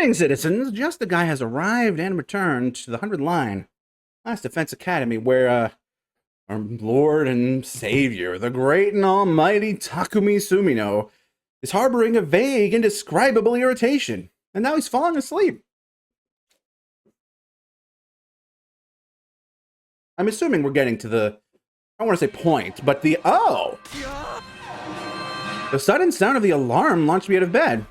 Greetings, citizens! Justiguy has arrived and returned to the 100 Line, Last Defense Academy, where, our Lord and Savior, the great and almighty Takumi Sumino, is harboring a vague, indescribable irritation, and now he's falling asleep. I'm assuming we're getting to the, I don't want to say point, but the, oh! The sudden sound of the alarm launched me out of bed.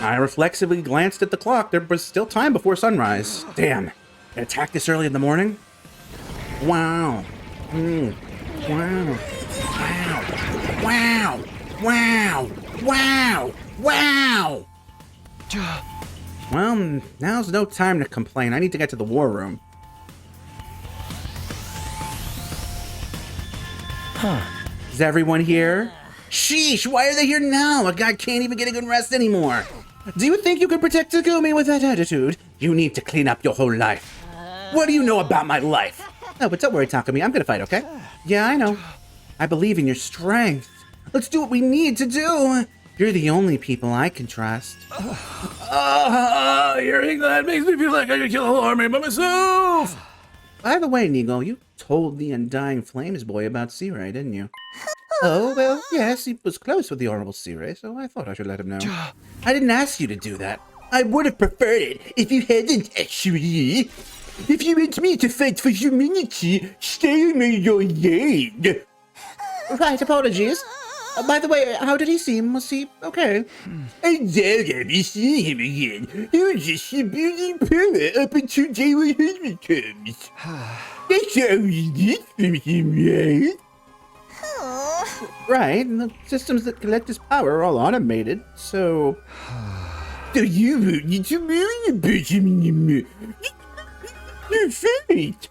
I reflexively glanced at the clock. There was still time before sunrise. Damn. An attack this early in the morning? Wow. Wow. Wow. Wow. Wow. Wow. Wow. Well, now's no time to complain. I need to get to the war room. Is everyone here? Sheesh, why are they here now? A guy can't even get a good rest anymore. Do you think you can protect Takumi with that attitude? You need to clean up your whole life. What do you know about my life? Oh, but don't worry, Takumi. I'm gonna fight, okay? Yeah, I know. I believe in your strength. Let's do what we need to do. You're the only people I can trust. Hearing that makes me feel like I could kill a whole army by myself. By the way, Nigo, you told the Undying Flames boy about Sirai, didn't you? Oh, well, yes, he was close with the Honorable Sirai, so I thought I should let him know. I didn't ask you to do that. I would have preferred it if you hadn't, actually. If you want me to fight for humanity, stay in your lane. Right, apologies. By the way, how did he seem? Was he okay? I doubt I'll be seeing him again. He was just a beauty power up until J.Y. Husband comes. That's all we need from him, right? Right, and the systems that collect his power are all automated, so... Do you need to worry about him anymore? You're fate.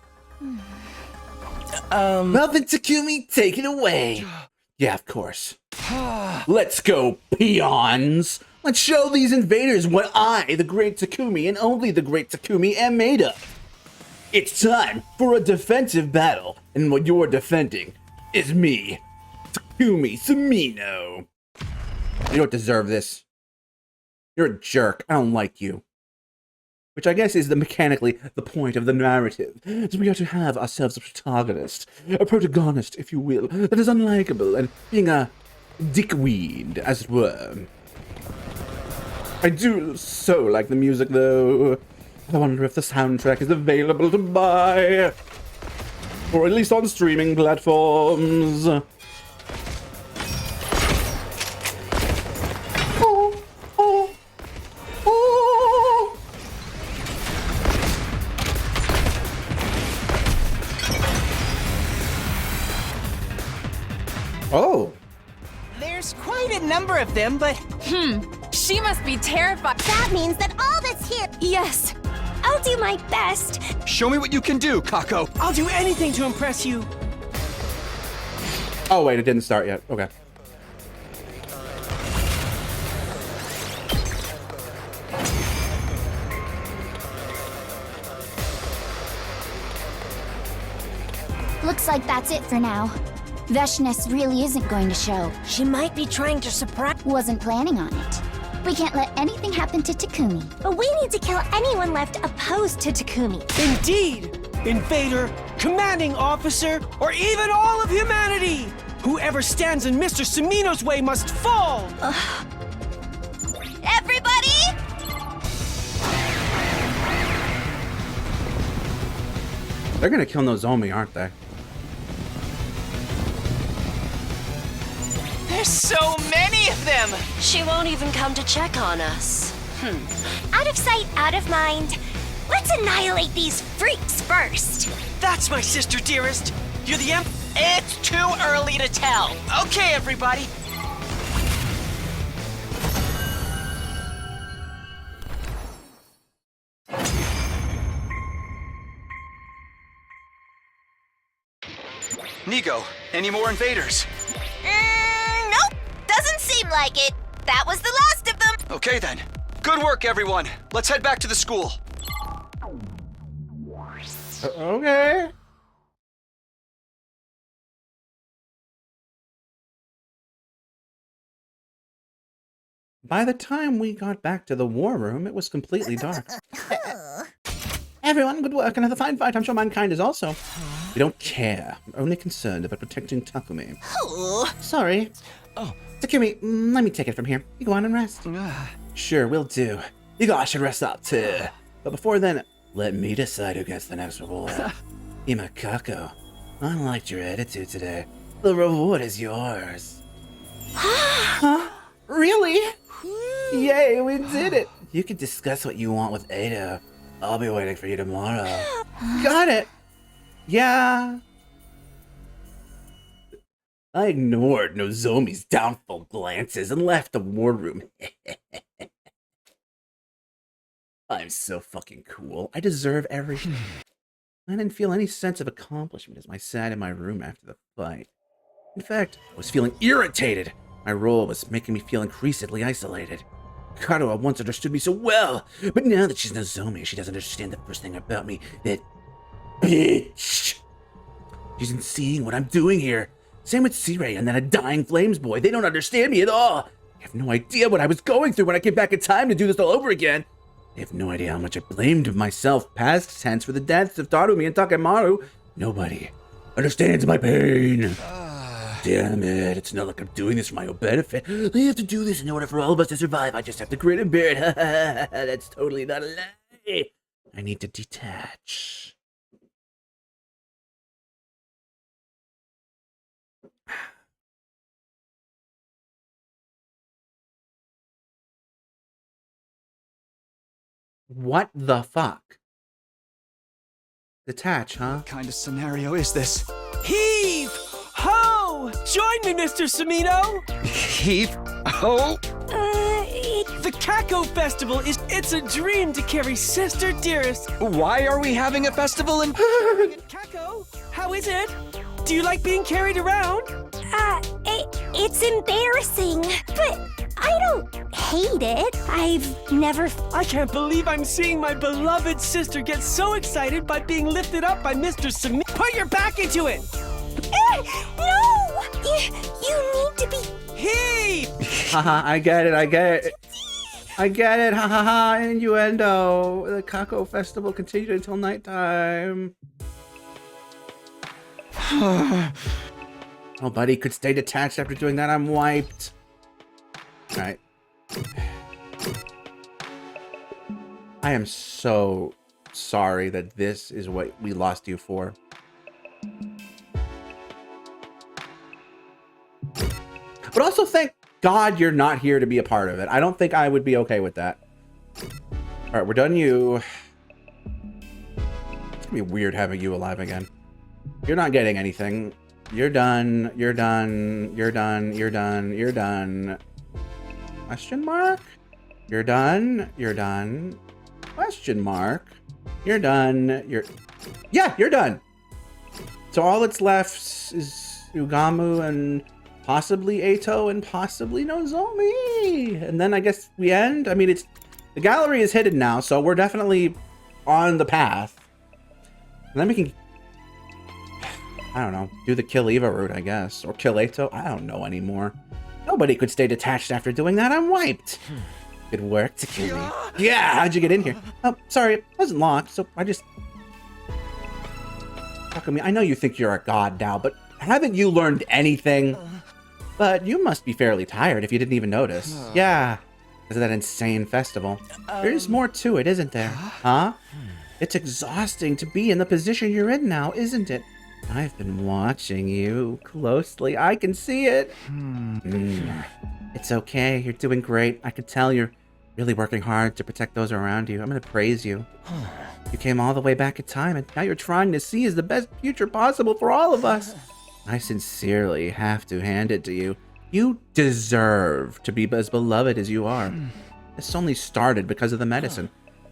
Well then, Takumi, take it away. Yeah, of course. Let's go, peons. Let's show these invaders what I, the great Takumi, and only the great Takumi, am made of. It's time for a defensive battle, and what you're defending is me, Takumi Sumino. You don't deserve this. You're a jerk. I don't like you. Which I guess is mechanically the point of the narrative. So we are to have ourselves a protagonist, if you will, that is unlikable and being a dickweed, as it were. I do so like the music, though. I wonder if the soundtrack is available to buy. Or at least on streaming platforms. Oh. There's quite a number of them, but... She must be terrified. That means that all that's here... Yes. I'll do my best. Show me what you can do, Kako. I'll do anything to impress you. Oh, wait, it didn't start yet. Okay. Looks like that's it for now. Veshness really isn't going to show. She might be trying to surprise... Wasn't planning on it. We can't let anything happen to Takumi. But we need to kill anyone left opposed to Takumi. Indeed! Invader, commanding officer, or even all of humanity! Whoever stands in Mr. Sumino's way must fall! Everybody! They're gonna kill Nozomi, aren't they? There's so many of them! She won't even come to check on us. Out of sight, out of mind. Let's annihilate these freaks first. That's my sister, dearest. You're the It's too early to tell. Okay, everybody. Nigo, any more invaders? Nope. Doesn't seem like it. That was the last of them. Okay then. Good work, everyone. Let's head back to the school. Okay. By the time we got back to the war room, it was completely dark. Everyone, good work. Another fine fight. I'm sure mankind is also. We don't care. We're only concerned about protecting Takumi. Sorry. Oh. Takumi, let me take it from here. You go on and rest. Sure, will do. You guys should rest up too. But before then, let me decide who gets the next reward. Imakako, I liked your attitude today. The reward is yours. Huh? Really? Yay, we did it. You can discuss what you want with Ada. I'll be waiting for you tomorrow. Got it. Yeah. I ignored Nozomi's doubtful glances and left the wardroom. I'm so fucking cool. I deserve everything. I didn't feel any sense of accomplishment as I sat in my room after the fight. In fact, I was feeling irritated. My role was making me feel increasingly isolated. Karuha once understood me so well, but now that she's Nozomi, she doesn't understand the first thing about me. That bitch. She isn't seeing what I'm doing here. Same with Sirei and then a dying Flames boy. They don't understand me at all. I have no idea what I was going through when I came back in time to do this all over again. They have no idea how much I blamed myself past tense for the deaths of Takumi and Takemaru. Nobody understands my pain. Damn it, it's not like I'm doing this for my own benefit. I have to do this in order for all of us to survive. I just have to grin and bear it. That's totally not a lie. I need to detach. What the fuck? Detach, huh? What kind of scenario is this? Heave! Ho! Join me, Mr. Sumino! Heave? Oh? The Kako Festival it's a dream to carry Sister Dearest. Why are we having a festival in... Kako, how is it? Do you like being carried around? It's embarrassing, but I don't hate it. I've never... I can't believe I'm seeing my beloved sister get so excited by being lifted up by Mr. Sumino. Put your back into it! No! You need to be... Heave! Haha, I get it. I get it, ha ha ha, innuendo. The Kako Festival continued until nighttime. Nobody could stay detached after doing that. I'm wiped. Alright. I am so sorry that this is what we lost you for. But also thank God you're not here to be a part of it. I don't think I would be okay with that. Alright, we're done you. It's gonna be weird having you alive again. You're not getting anything. You're done. You're done. You're done. You're done. You're done. Question mark? You're done. You're done. Question mark. You're done. Yeah, you're done. So all that's left is Ugamu and possibly Eito and possibly Nozomi. And then I guess we end. I mean, the gallery is hidden now, so we're definitely on the path. And then we can, I don't know, do the kill Eva route, I guess. Or kill Eito. I don't know anymore. Nobody could stay detached after doing that. I'm wiped. Good work, Takumi. Yeah, how'd you get in here? Oh, sorry, it wasn't locked, so I just... Takumi, I know you think you're a god now, but haven't you learned anything? But you must be fairly tired if you didn't even notice. Yeah, because of that insane festival. There's more to it, isn't there? Huh? It's exhausting to be in the position you're in now, isn't it? I've been watching you closely. I can see it. It's okay. You're doing great. I can tell you're really working hard to protect those around you. I'm going to praise you. You came all the way back in time, and now you're trying to see is the best future possible for all of us. I sincerely have to hand it to you. You deserve to be as beloved as you are. This only started because of the medicine.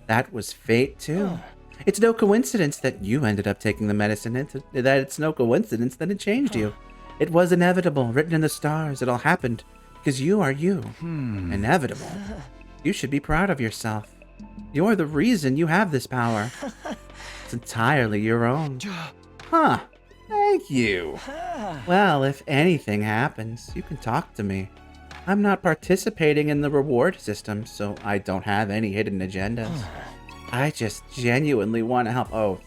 That was fate, too. It's no coincidence that you ended up taking the medicine, it's no coincidence that it changed you. It was inevitable, written in the stars. It all happened because you are you. Inevitable. You should be proud of yourself. You're the reason you have this power. It's entirely your own. Huh. Thank you. Well, if anything happens, you can talk to me. I'm not participating in the reward system, so I don't have any hidden agendas. I just genuinely want to help. Oh,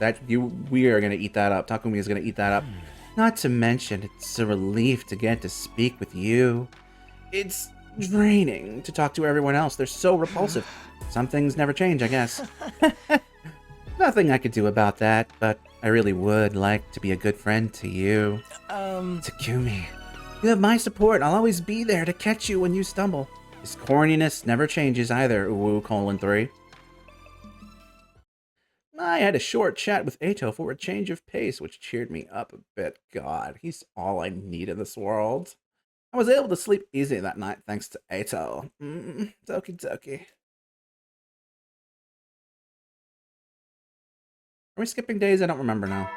we are gonna eat that up. Takumi is gonna eat that up. Not to mention, it's a relief to get to speak with you. It's draining to talk to everyone else. They're so repulsive. Some things never change, I guess. Nothing I could do about that, but I really would like to be a good friend to you. Takumi, you have my support. I'll always be there to catch you when you stumble. This corniness never changes either, Uwu:3. I had a short chat with Eito for a change of pace, which cheered me up a bit. God, he's all I need in this world. I was able to sleep easy that night thanks to Eito. Doki doki. Are we skipping days? I don't remember now.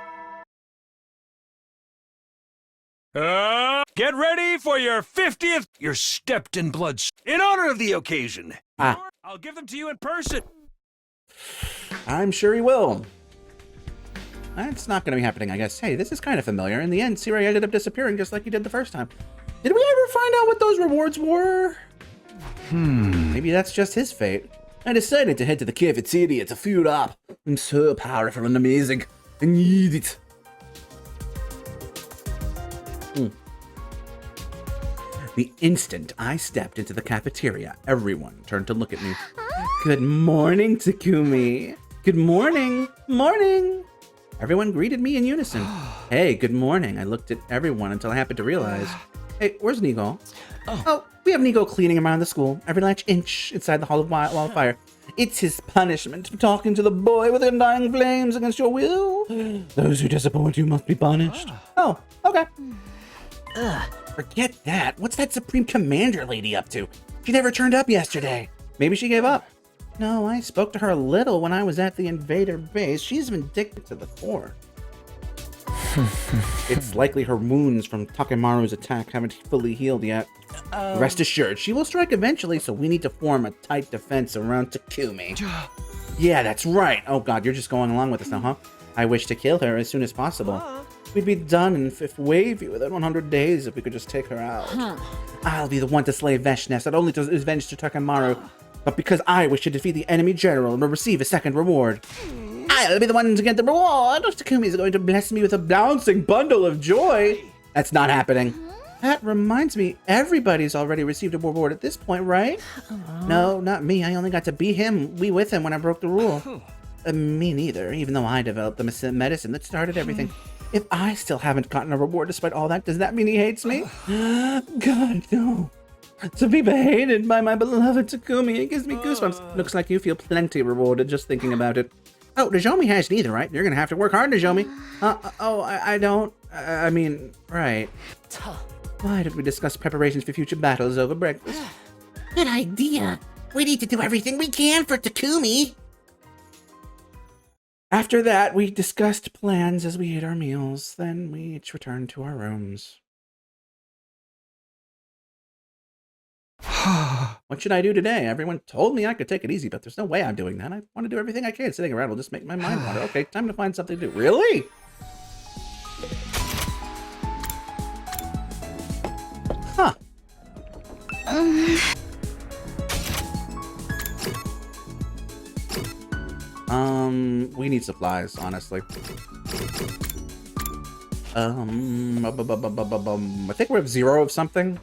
Get ready for your 50th. You're stepped in blood. In honor of the occasion. I'll give them to you in person. I'm sure he will. That's not going to be happening, I guess. Hey, this is kind of familiar. In the end, Siri ended up disappearing just like he did the first time. Did we ever find out what those rewards were? Maybe that's just his fate. I decided to head to the cafeteria to fuel up. I'm so powerful and amazing. I need it. The instant I stepped into the cafeteria, everyone turned to look at me. Good morning, Takumi. Good morning. Morning. Everyone greeted me in unison. Hey, good morning. I looked at everyone until I happened to realize. Hey, where's Nigo? Oh, we have Nigo cleaning around the school, every last inch inside the Hall of Wildfire. It's his punishment for talking to the boy with undying flames against your will. Those who disappoint you must be punished. Oh, okay. Forget that. What's that Supreme Commander lady up to? She never turned up yesterday. Maybe she gave up. No, I spoke to her a little when I was at the invader base. She's vindictive to the core. It's likely her wounds from Takemaru's attack haven't fully healed yet. Rest assured, she will strike eventually, so we need to form a tight defense around Takumi. Yeah, that's right. Oh god, you're just going along with this now, huh? I wish to kill her as soon as possible. We'd be done in fifth wavy within 100 days if we could just take her out. I'll be the one to slay Veshness, not only to avenge to Takemaru, but because I wish to defeat the enemy general and will receive a second reward. I'll be the one to get the reward. Takumi is going to bless me with a bouncing bundle of joy. That's not happening. That reminds me, everybody's already received a reward at this point, right? No, not me. I only got to be with him when I broke the rule. Me neither, even though I developed the medicine that started everything. If I still haven't gotten a reward despite all that, does that mean he hates me? God, no. To be hated by my beloved Takumi, it gives me goosebumps. Looks like you feel plenty rewarded just thinking about it. Oh, Nozomi has neither, right? You're gonna have to work hard, Nozomi. I don't. I mean, right. Why did we discuss preparations for future battles over breakfast? Good idea. We need to do everything we can for Takumi. After that, we discussed plans as we ate our meals. Then we each returned to our rooms. What should I do today? Everyone told me I could take it easy, but there's no way I'm doing that. I want to do everything I can. Sitting around will just make my mind wander. Okay, time to find something to do. Really? Huh. We need supplies, honestly. I think we have 0 of something.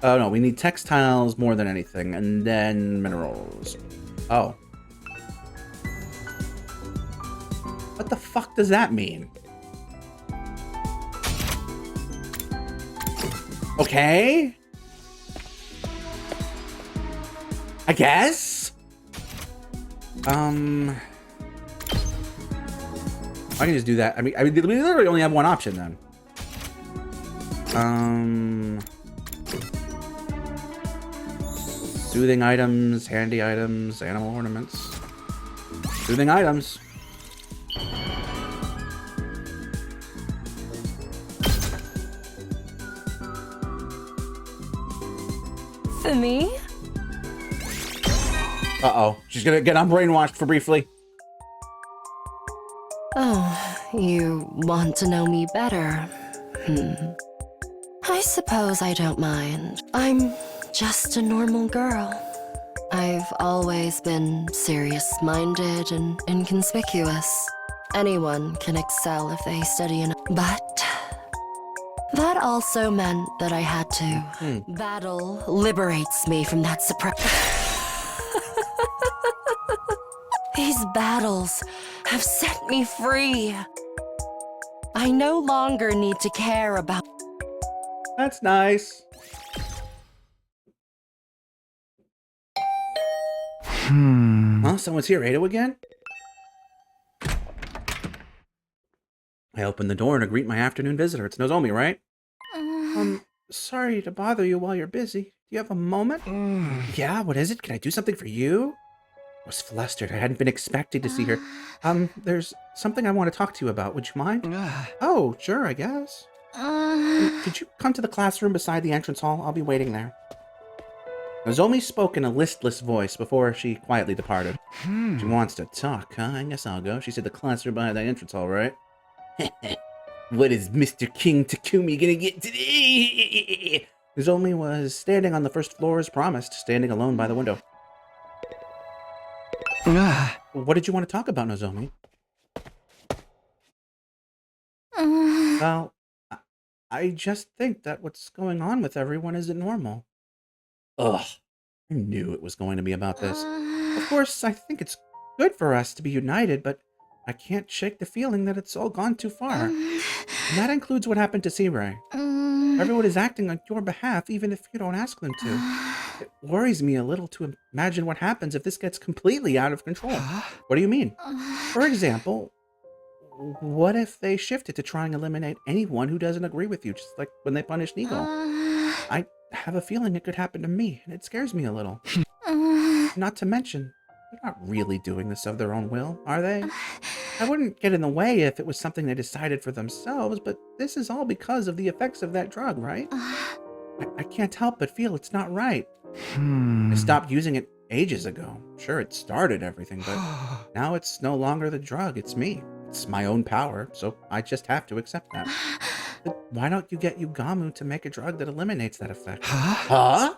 Oh no, we need textiles more than anything, and then minerals. Oh. What the fuck does that mean? Okay. I guess? I can just do that. I mean, we literally only have one option then. Soothing items, handy items, animal ornaments. Soothing items. For me? Uh-oh. She's gonna get unbrainwashed for briefly. Oh, you want to know me better? I suppose I don't mind. I'm just a normal girl. I've always been serious-minded and inconspicuous. Anyone can excel if they study enough. But that also meant that I had to. Battle liberates me from that suppression. These battles have set me free. I no longer need to care about. That's nice. Huh? Someone's here. Ado again? I open the door to greet my afternoon visitor. It's Nozomi, right? Sorry to bother you while you're busy. Do you have a moment? Yeah, what is it? Can I do something for you? I was flustered. I hadn't been expecting to see her. There's something I want to talk to you about. Would you mind? Oh, sure, I guess. Could you come to the classroom beside the entrance hall? I'll be waiting there. Nozomi spoke in a listless voice before she quietly departed. She wants to talk, huh? I guess I'll go. She said the classroom behind the entrance hall, right? What is Mr. King Takumi gonna get today? Nozomi was standing on the first floor as promised, standing alone by the window. What did you want to talk about, Nozomi? Well, I just think that what's going on with everyone isn't normal. Ugh, I knew it was going to be about this. Of course, I think it's good for us to be united, but I can't shake the feeling that it's all gone too far. And that includes what happened to Searay. Everyone is acting on your behalf, even if you don't ask them to. It worries me a little to imagine what happens if this gets completely out of control. What do you mean? For example, what if they shifted to try and eliminate anyone who doesn't agree with you, just like when they punished Nigo? I have a feeling it could happen to me, and it scares me a little. Not to mention, they're not really doing this of their own will, are they? I wouldn't get in the way if it was something they decided for themselves, but this is all because of the effects of that drug, right? I can't help but feel it's not right. I stopped using it ages ago. Sure, it started everything, but now it's no longer the drug, it's me. It's my own power, so I just have to accept that. But why don't you get Yugamu to make a drug that eliminates that effect? Huh?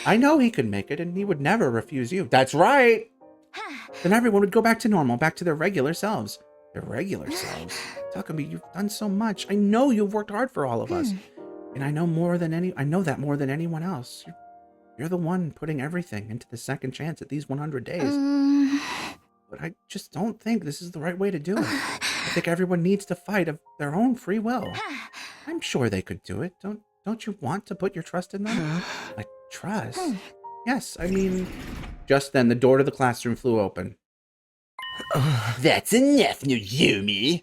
I know he could make it, and he would never refuse you. That's right! Then everyone would go back to normal, back to their regular selves. Their regular selves? Takumi, you've done so much. I know you've worked hard for all of us. And I know that more than anyone else. You're the one putting everything into the second chance at these 100 days. But I just don't think this is the right way to do it. I think everyone needs to fight of their own free will. I'm sure they could do it. Don't you want to put your trust in them? Like, trust? Yes, I mean... Just then, the door to the classroom flew open. That's enough, Nozomi.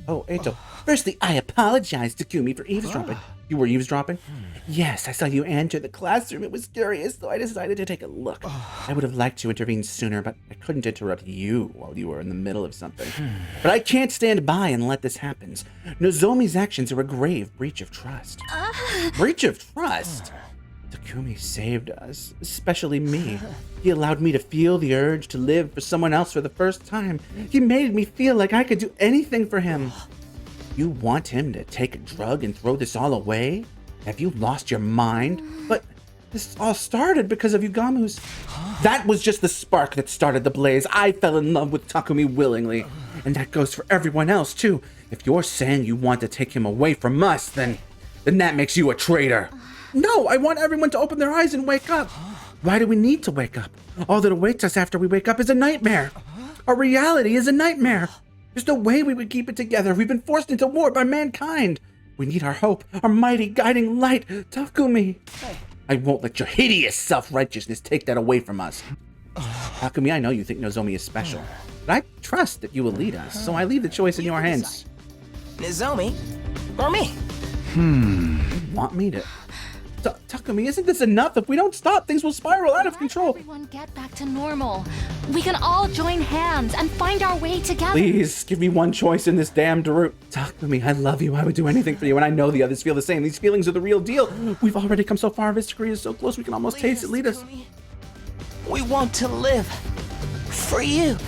Oh, Eito. Firstly, I apologize, Takumi, for eavesdropping. You were eavesdropping? Yes, I saw you enter the classroom. It was curious, so I decided to take a look. I would have liked to intervene sooner, but I couldn't interrupt you while you were in the middle of something. But I can't stand by and let this happen. Nozomi's actions are a grave breach of trust. Breach of trust? Takumi saved us, especially me. He allowed me to feel the urge to live for someone else for the first time. He made me feel like I could do anything for him. You want him to take a drug and throw this all away? Have you lost your mind? But this all started because of Yugamu's... That was just the spark that started the blaze. I fell in love with Takumi willingly. And that goes for everyone else, too. If you're saying you want to take him away from us, then that makes you a traitor. No, I want everyone to open their eyes and wake up. Why do we need to wake up? All that awaits us after we wake up is a nightmare. Our reality is a nightmare. There's no way we would keep it together. We've been forced into war by mankind. We need our hope, our mighty guiding light, Takumi. I won't let your hideous self-righteousness take that away from us. Takumi, I know you think Nozomi is special, but I trust that you will lead us, so I leave the choice in your hands. Nozomi or me? You want me to... Takumi, isn't this enough? If we don't stop, things will spiral out of control. Everyone get back to normal. We can all join hands and find our way together. Please, give me one choice in this damned route. Takumi, I love you. I would do anything for you, and I know the others feel the same. These feelings are the real deal. We've already come so far. This degree is so close, we can almost taste it. Lead us. We want to live for you.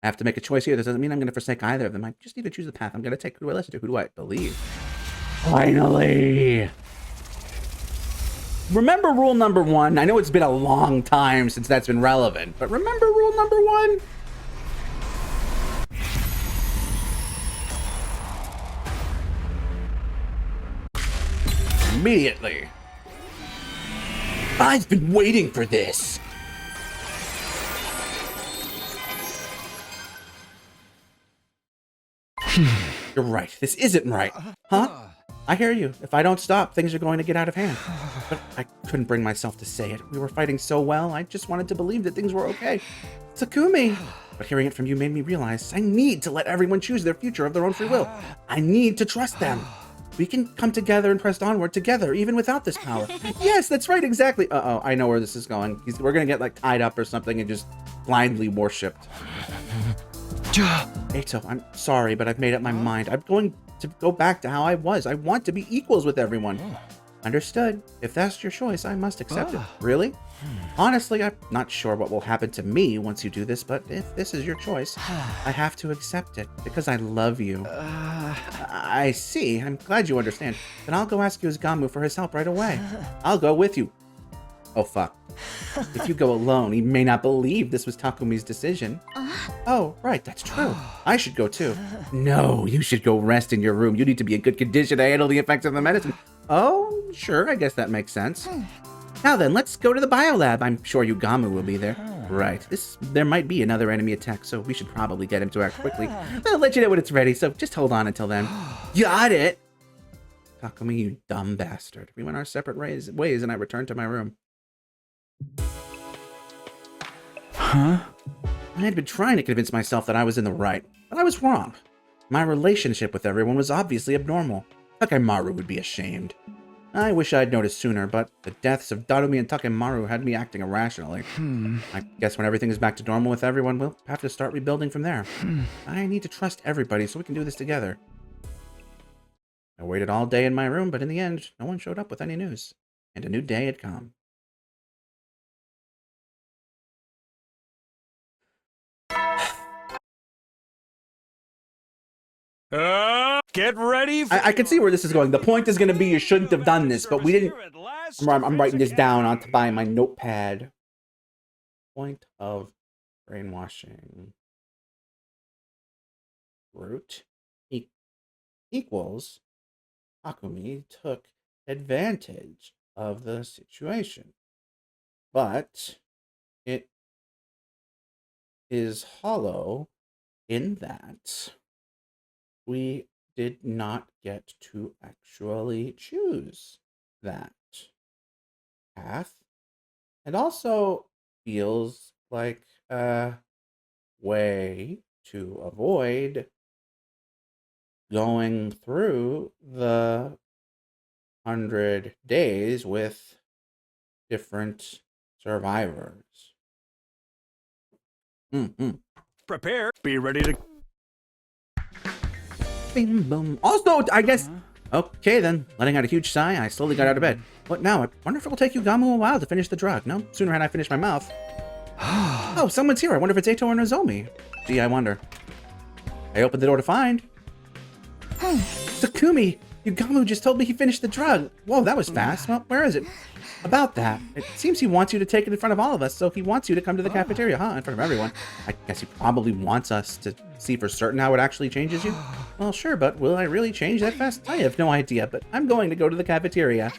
I have to make a choice here. This doesn't mean I'm going to forsake either of them. I just need to choose the path I'm going to take. Who do I listen to? Who do I believe? Finally! Remember rule number 1? I know it's been a long time since that's been relevant, but remember rule number 1? Immediately. I've been waiting for this. You're right. This isn't right. Huh? I hear you. If I don't stop, things are going to get out of hand. But I couldn't bring myself to say it. We were fighting so well, I just wanted to believe that things were okay. Takumi! But hearing it from you made me realize I need to let everyone choose their future of their own free will. I need to trust them. We can come together and press onward together, even without this power. Yes, that's right, exactly. Uh-oh, I know where this is going. We're gonna get, like, tied up or something and just blindly worshipped. Eito, I'm sorry, but I've made up my mind. I'm going to go back to how I was. I want to be equals with everyone. Understood. If that's your choice, I must accept it. Really? Honestly, I'm not sure what will happen to me once you do this, but if this is your choice, I have to accept it because I love you. I see. I'm glad you understand. Then I'll go ask Gamu for his help right away. I'll go with you. Oh, fuck. If you go alone, he may not believe this was Takumi's decision. Oh, right, that's true. I should go too. No, you should go rest in your room. You need to be in good condition to handle the effects of the medicine. Oh, sure, I guess that makes sense. Now then, let's go to the biolab. I'm sure Gamu will be there. Right, there might be another enemy attack, so we should probably get him to act quickly. I'll let you know when it's ready, so just hold on until then. Got it! Takumi, you dumb bastard. We went our separate ways and I returned to my room. Huh? I had been trying to convince myself that I was in the right, but I was wrong. My relationship with everyone was obviously abnormal. Takemaru would be ashamed. I wish I'd noticed sooner, but the deaths of Darumi and Takemaru had me acting irrationally. I guess when everything is back to normal with everyone, we'll have to start rebuilding from there. I need to trust everybody so we can do this together. I waited all day in my room, but in the end, no one showed up with any news. And a new day had come. Get ready for I can see where this is going. The point is going to be you shouldn't have done this, but we didn't... I'm writing this down onto my notepad. Point of brainwashing. Root equals Takumi took advantage of the situation. But it is hollow in that we did not get to actually choose that path. It also feels like a way to avoid going through the 100 days with different survivors. prepare. Be ready to... Bing, boom. Also, I guess... Okay, then. Letting out a huge sigh, I slowly got out of bed. What now? I wonder if it will take Gamu a while to finish the drug. No, sooner had I finished my mouth. Oh, someone's here. I wonder if it's Eito or Nozomi. Gee, I wonder. I opened the door to find... Takumi! Gamu just told me he finished the drug. Whoa, that was fast. Well, where is it? About that. It seems he wants you to take it in front of all of us, so he wants you to come to the cafeteria, huh? In front of everyone. I guess he probably wants us to see for certain how it actually changes you. Well, sure, but will I really change that fast? I have no idea, but I'm going to go to the cafeteria.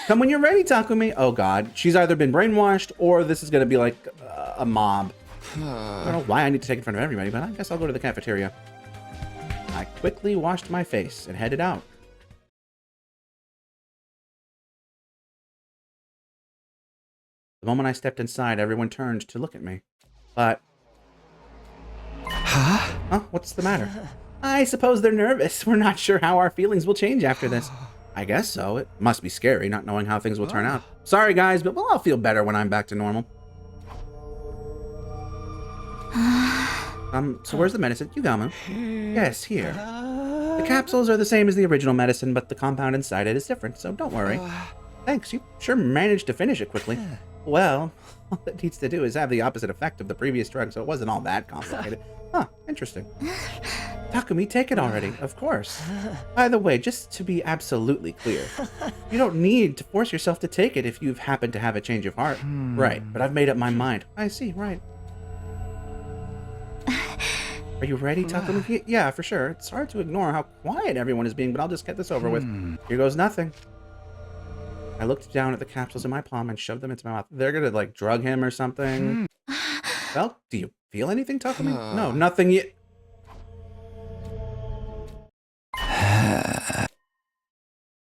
Come when you're ready, Takumi. Oh, God. She's either been brainwashed, or this is going to be like a mob. I don't know why I need to take it in front of everybody, but I guess I'll go to the cafeteria. I quickly washed my face and headed out. The moment I stepped inside, everyone turned to look at me. But... Huh? What's the matter? I suppose they're nervous. We're not sure how our feelings will change after this. I guess so. It must be scary, not knowing how things will turn out. Sorry, guys, but we'll all feel better when I'm back to normal. So where's the medicine? Gamu? Yes, here. The capsules are the same as the original medicine, but the compound inside it is different, so don't worry. Thanks, you sure managed to finish it quickly. Well, all it needs to do is have the opposite effect of the previous drug, so it wasn't all that complicated. Huh, interesting. Takumi, take it already, of course. By the way, just to be absolutely clear, you don't need to force yourself to take it if you've happened to have a change of heart. Right, but I've made up my mind. I see, right. Are you ready, Takumi? Yeah, for sure. It's hard to ignore how quiet everyone is being, but I'll just get this over with. Here goes nothing. I looked down at the capsules in my palm and shoved them into my mouth. They're gonna, like, drug him or something. Well, do you feel anything, Takumi? No, nothing yet.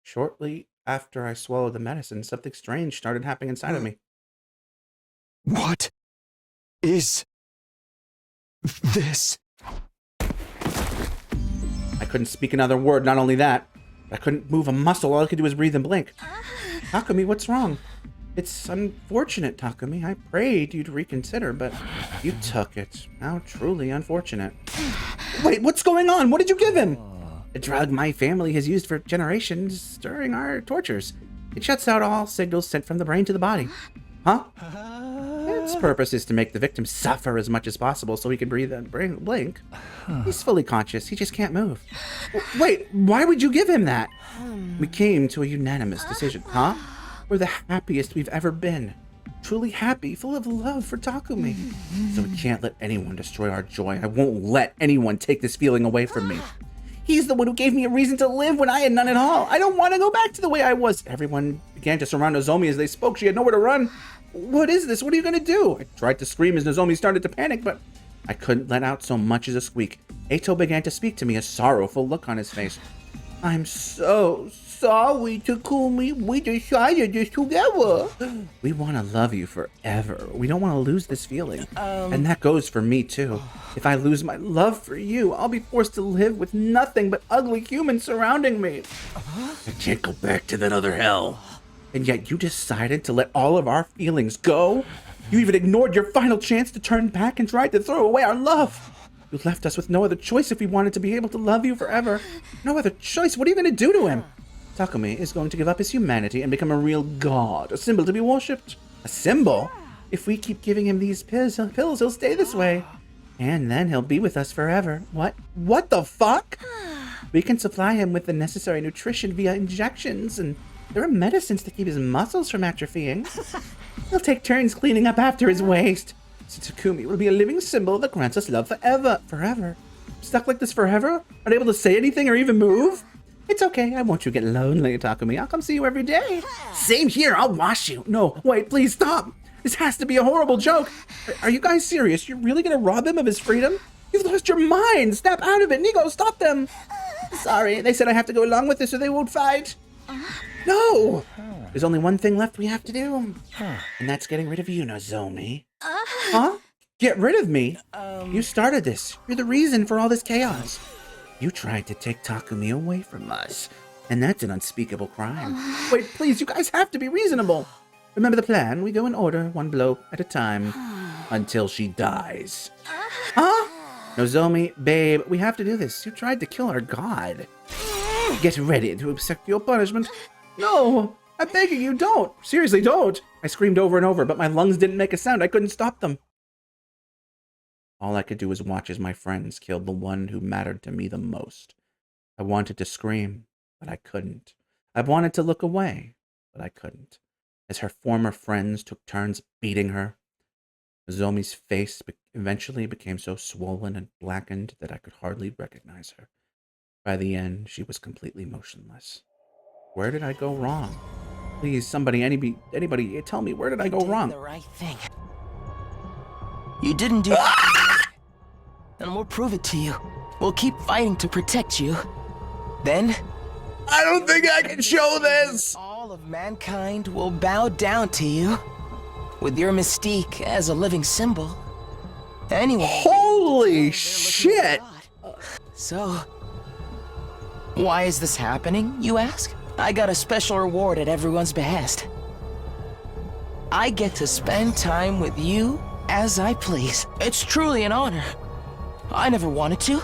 Shortly after I swallowed the medicine, something strange started happening inside of me. What is this? I couldn't speak another word, not only that, I couldn't move a muscle. All I could do was breathe and blink. Takumi, what's wrong? It's unfortunate, Takumi. I prayed you'd reconsider, but you took it. How truly unfortunate. Wait, what's going on? What did you give him? A drug my family has used for generations during our tortures. It shuts out all signals sent from the brain to the body. Huh? Its purpose is to make the victim suffer as much as possible so he can breathe and blink. He's fully conscious. He just can't move. Wait, why would you give him that? We came to a unanimous decision. Huh? We're the happiest we've ever been. Truly happy, full of love for Takumi. So we can't let anyone destroy our joy. I won't let anyone take this feeling away from me. He's the one who gave me a reason to live when I had none at all. I don't want to go back to the way I was. Everyone began to surround Nozomi as they spoke. She had nowhere to run. What is this? What are you going to do? I tried to scream as Nozomi started to panic, but I couldn't let out so much as a squeak. Eito began to speak to me, a sorrowful look on his face. I'm so sorry, Takumi. We decided this together. We want to love you forever. We don't want to lose this feeling. And that goes for me, too. If I lose my love for you, I'll be forced to live with nothing but ugly humans surrounding me. I can't go back to that other hell. And yet you decided to let all of our feelings go? You even ignored your final chance to turn back and tried to throw away our love. You left us with no other choice if we wanted to be able to love you forever. No other choice. What are you going to do to him? Takumi is going to give up his humanity and become a real god, a symbol to be worshipped. A symbol? If we keep giving him these pills, he'll stay this way. And then he'll be with us forever. What? What the fuck? We can supply him with the necessary nutrition via injections, and there are medicines to keep his muscles from atrophying. He'll take turns cleaning up after his waste. So Takumi will be a living symbol that grants us love forever. Forever? Stuck like this forever? Unable to say anything or even move? It's okay, I won't you get lonely, Takumi. I'll come see you every day. Same here, I'll wash you. No, wait, please stop. This has to be a horrible joke. Are you guys serious? You're really gonna rob him of his freedom? You've lost your mind. Snap out of it. Nigo, stop them. Sorry, they said I have to go along with this or they won't fight. No! There's only one thing left we have to do. And that's getting rid of you, Nozomi. Huh? Get rid of me? You started this. You're the reason for all this chaos. You tried to take Takumi away from us. And that's an unspeakable crime. Wait, please, you guys have to be reasonable. Remember the plan? We go in order, one blow at a time. Until she dies. Huh? Nozomi, babe, we have to do this. You tried to kill our god. Get ready to accept your punishment. No, I'm begging you, don't. Seriously, don't. I screamed over and over, but my lungs didn't make a sound. I couldn't stop them. All I could do was watch as my friends killed the one who mattered to me the most. I wanted to scream, but I couldn't. I wanted to look away, but I couldn't. As her former friends took turns beating her, Nozomi's face eventually became so swollen and blackened that I could hardly recognize her. By the end, she was completely motionless. Where did I go wrong? Please, somebody, anybody, tell me, where did I go wrong? The right thing. You didn't do and we'll prove it to you. We'll keep fighting to protect you. Then, I don't think I can show this! all of mankind will bow down to you. With your mystique as a living symbol. Anyway. Holy shit! So, why is this happening, you ask? I got a special reward at everyone's behest. I get to spend time with you as I please. It's truly an honor. I never wanted to.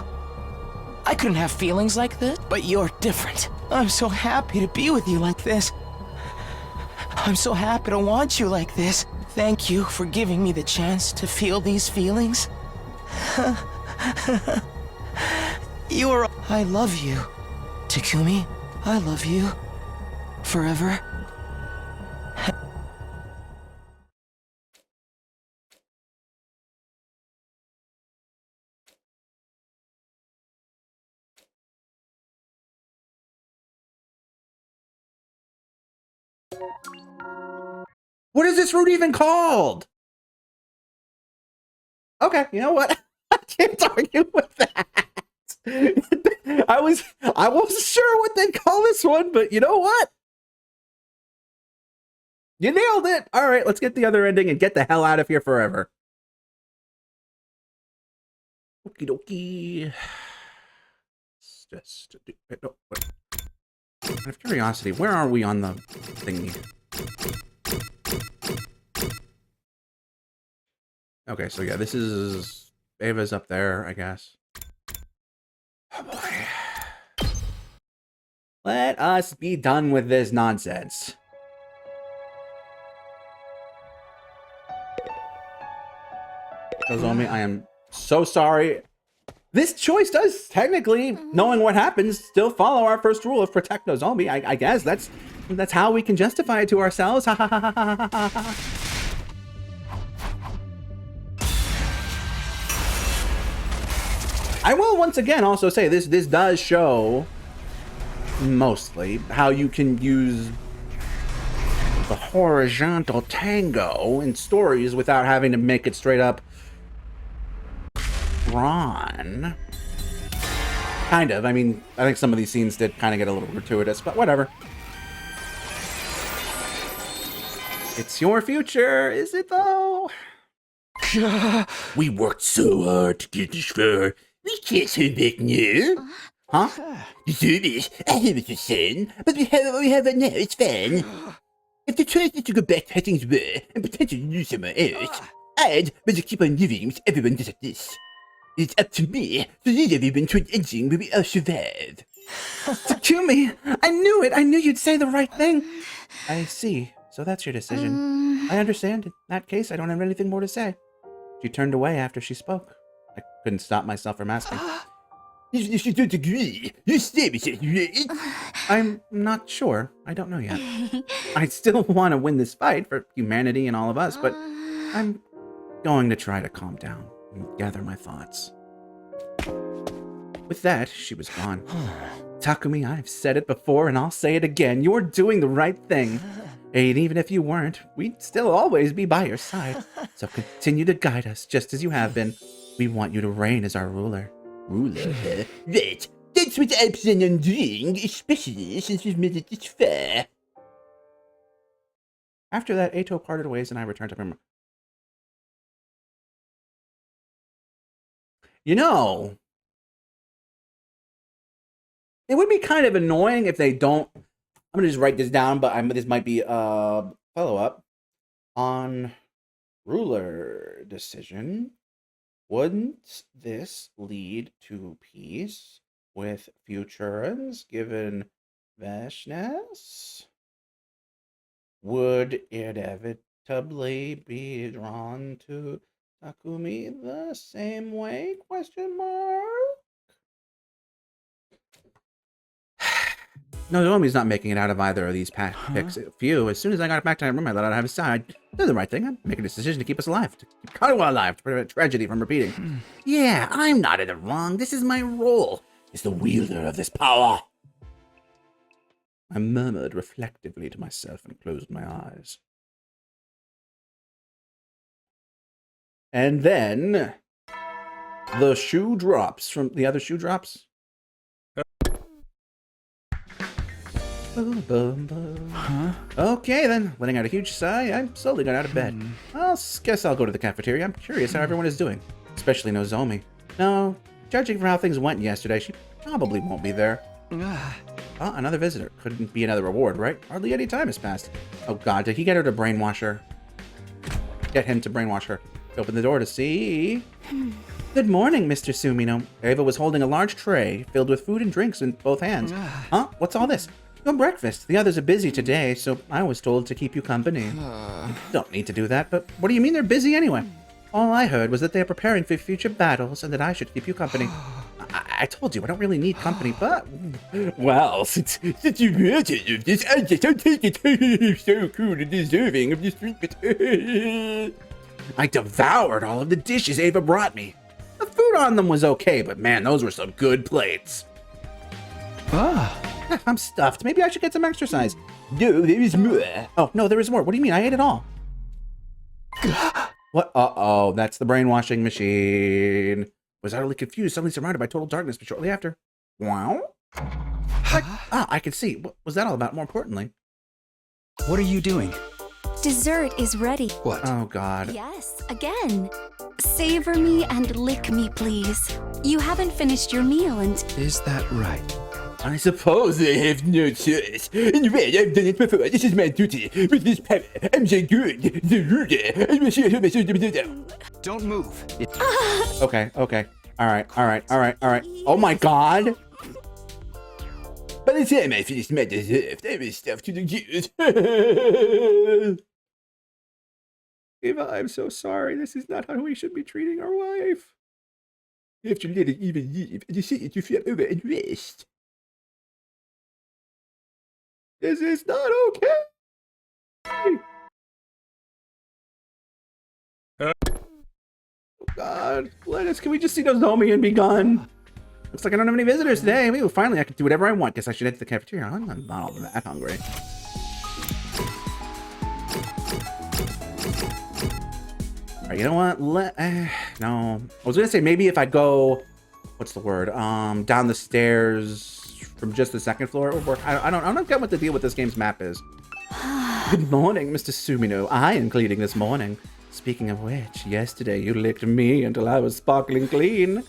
I couldn't have feelings like this, but you're different. I'm so happy to be with you like this. I'm so happy to want you like this. Thank you for giving me the chance to feel these feelings. I love you, Takumi. I love you. Forever. What is this route even called? Okay, you know what? I can't argue with that. I wasn't sure what they'd call this one, but you know what? You nailed it. All right, let's get the other ending and get the hell out of here forever. Okie dokie. Just no, out of curiosity, where are we on the thingy? Okay, so yeah, this is Ava's up there, I guess. Oh boy. Let us be done with this nonsense. Nozomi, I am so sorry. This choice does technically, knowing what happens, still follow our first rule of protect Nozomi. I guess that's how we can justify it to ourselves. Ha ha ha ha ha ha ha. I will once again also say this does show mostly how you can use the horizontal tango in stories without having to make it straight up Ron. Kind of. I mean, I think some of these scenes did kind of get a little gratuitous, but whatever. It's your future, is it though? We worked so hard to get this far. We can't turn back now. Huh? Zoomies, I hear what you're saying, but we have what we have right now. It's fine. If the choice is to go back to how things were and potentially lose somewhere else, I'd rather keep on living with everyone just like this. It's up to me to lead everyone to an ending where we all survive. Takumi, I knew it. I knew you'd say the right thing. I see. So that's your decision. I understand. In that case, I don't have anything more to say. She turned away after she spoke. I couldn't stop myself from asking. If you don't agree, you stay with it, right? I'm not sure. I don't know yet. I still want to win this fight for humanity and all of us, but I'm going to try to calm down and gather my thoughts. With that, she was gone. Takumi, I've said it before and I'll say it again. You're doing the right thing. And even if you weren't, we'd still always be by your side. So continue to guide us just as you have been. We want you to reign as our ruler. Ruler? Right. That's what I plan on doing, especially since we've made it this far. After that, Eito parted ways and I returned to him. You know, it would be kind of annoying if they don't. I'm going to just write this down, but this might be a follow-up on ruler decision. Wouldn't this lead to peace with Futurans given Veshness? Would inevitably be drawn to Takumi the same way? Question mark. No, Nozomi's not making it out of either of these picks. Phew, as soon as I got back to my room, I let out of his side. Did the right thing. I'm making a decision to keep us alive. To keep Kaiwa alive, to prevent tragedy from repeating. Yeah, I'm not in the wrong. This is my role. As the wielder of this power. I murmured reflectively to myself and closed my eyes. And then the shoe drops from the other shoe drops. Boom, boom, boom. Okay, then. Letting out a huge sigh, I slowly got out of bed. Guess I'll go to the cafeteria. I'm curious how everyone is doing, especially Nozomi. No, judging from how things went yesterday, she probably won't be there. Another visitor. Couldn't be another reward, right? Hardly any time has passed. Oh god, did he get her to brainwash her? Get him to brainwash her. Open the door to see. Good morning, Mr. Sumino. Ava was holding a large tray filled with food and drinks in both hands. Huh? What's all this? Your breakfast. The others are busy today, so I was told to keep you company. Don't need to do that, but what do you mean they're busy anyway? All I heard was that they're preparing for future battles and that I should keep you company. I told you, I don't really need company, but... Well, since you heard of this, I just don't take it so cool and deserving of this treatment. I devoured all of the dishes Ava brought me. The food on them was okay, but man, those were some good plates. I'm stuffed. Maybe I should get some exercise. No, there is more. Oh, no, there is more. What do you mean? I ate it all. What? Uh-oh, that's the brainwashing machine. Was utterly confused, suddenly surrounded by total darkness, but shortly after. Wow. I can see. What was that all about, more importantly? What are you doing? Dessert is ready. What? Oh, God. Yes, again. Savor me and lick me, please. You haven't finished your meal and... Is that right? I suppose I have no choice. And well, I've done it before. This is my duty. With this power, I'm the good, the ruler. Don't move. Okay. All right. Oh, my God. By the time I finished my dessert, I was stuffed to the gills. Eva, I'm so sorry. This is not how we should be treating our wife. After letting Eva leave, I decided to feel over and rest. This is not okay. Oh, God. Lettuce, can we just see Nozomi and be gone? Looks like I don't have any visitors today. Maybe finally I can do whatever I want. Guess I should head to the cafeteria. I'm not all that hungry. All right, you know what? No. I was gonna say maybe if I go, what's the word? Down the stairs from just the second floor, it would work. I don't get what the deal with this game's map is. Good morning, Mr. Sumino. I am cleaning this morning. Speaking of which, yesterday you licked me until I was sparkling clean.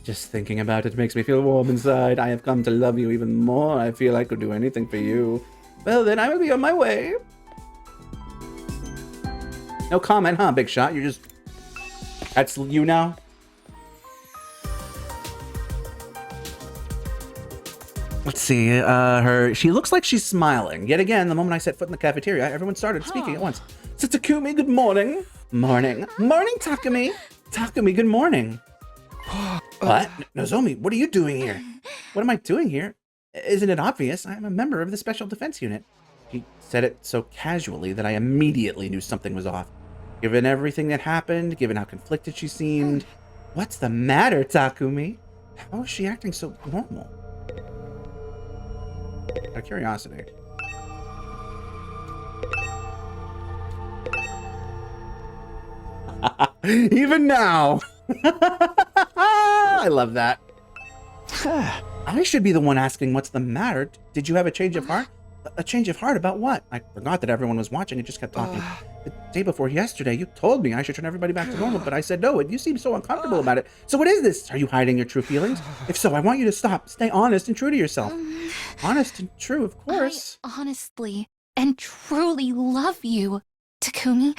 Just thinking about it makes me feel warm inside. I have come to love you even more. I feel I could do anything for you. Well, then I will be on my way. No comment, huh, Big Shot? You're just... That's you now? Let's see, she looks like she's smiling. Yet again, the moment I set foot in the cafeteria, everyone started speaking at once. So Takumi, good morning. Morning. Morning, Takumi. Takumi, good morning. What? Nozomi, what are you doing here? What am I doing here? Isn't it obvious? I'm a member of the Special Defense Unit. He said it so casually that I immediately knew something was off. Given everything that happened, given how conflicted she seemed. What's the matter, Takumi? How is she acting so normal? Out of curiosity. Even now. I love that. I should be the one asking what's the matter. Did you have a change of heart? A change of heart about what? I forgot that everyone was watching and just kept talking. The day before yesterday, you told me I should turn everybody back to normal, but I said no, and you seem so uncomfortable about it. So what is this? Are you hiding your true feelings? If so, I want you to stop. Stay honest and true to yourself. Honest and true, of course. I honestly and truly love you, Takumi,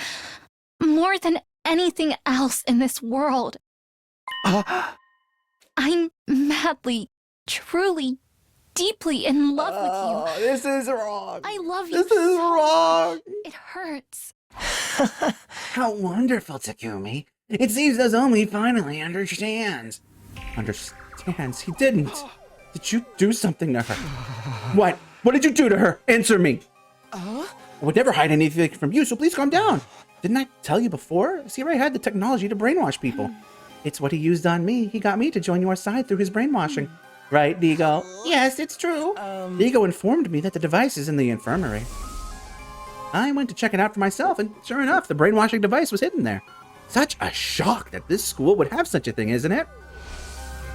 more than anything else in this world. I'm madly, truly, deeply in love with you. This is wrong. I love you. This is wrong. It hurts. How wonderful, Takumi. It seems Nozomi finally understands. Understands? He didn't. Did you do something to her? What? What did you do to her? Answer me. I would never hide anything from you, so please calm down. Didn't I tell you before? See, I had the technology to brainwash people. It's what he used on me. He got me to join your side through his brainwashing. Right, Digo? Yes, it's true. Digo informed me that the device is in the infirmary. I went to check it out for myself, and sure enough, the brainwashing device was hidden there. Such a shock that this school would have such a thing, isn't it?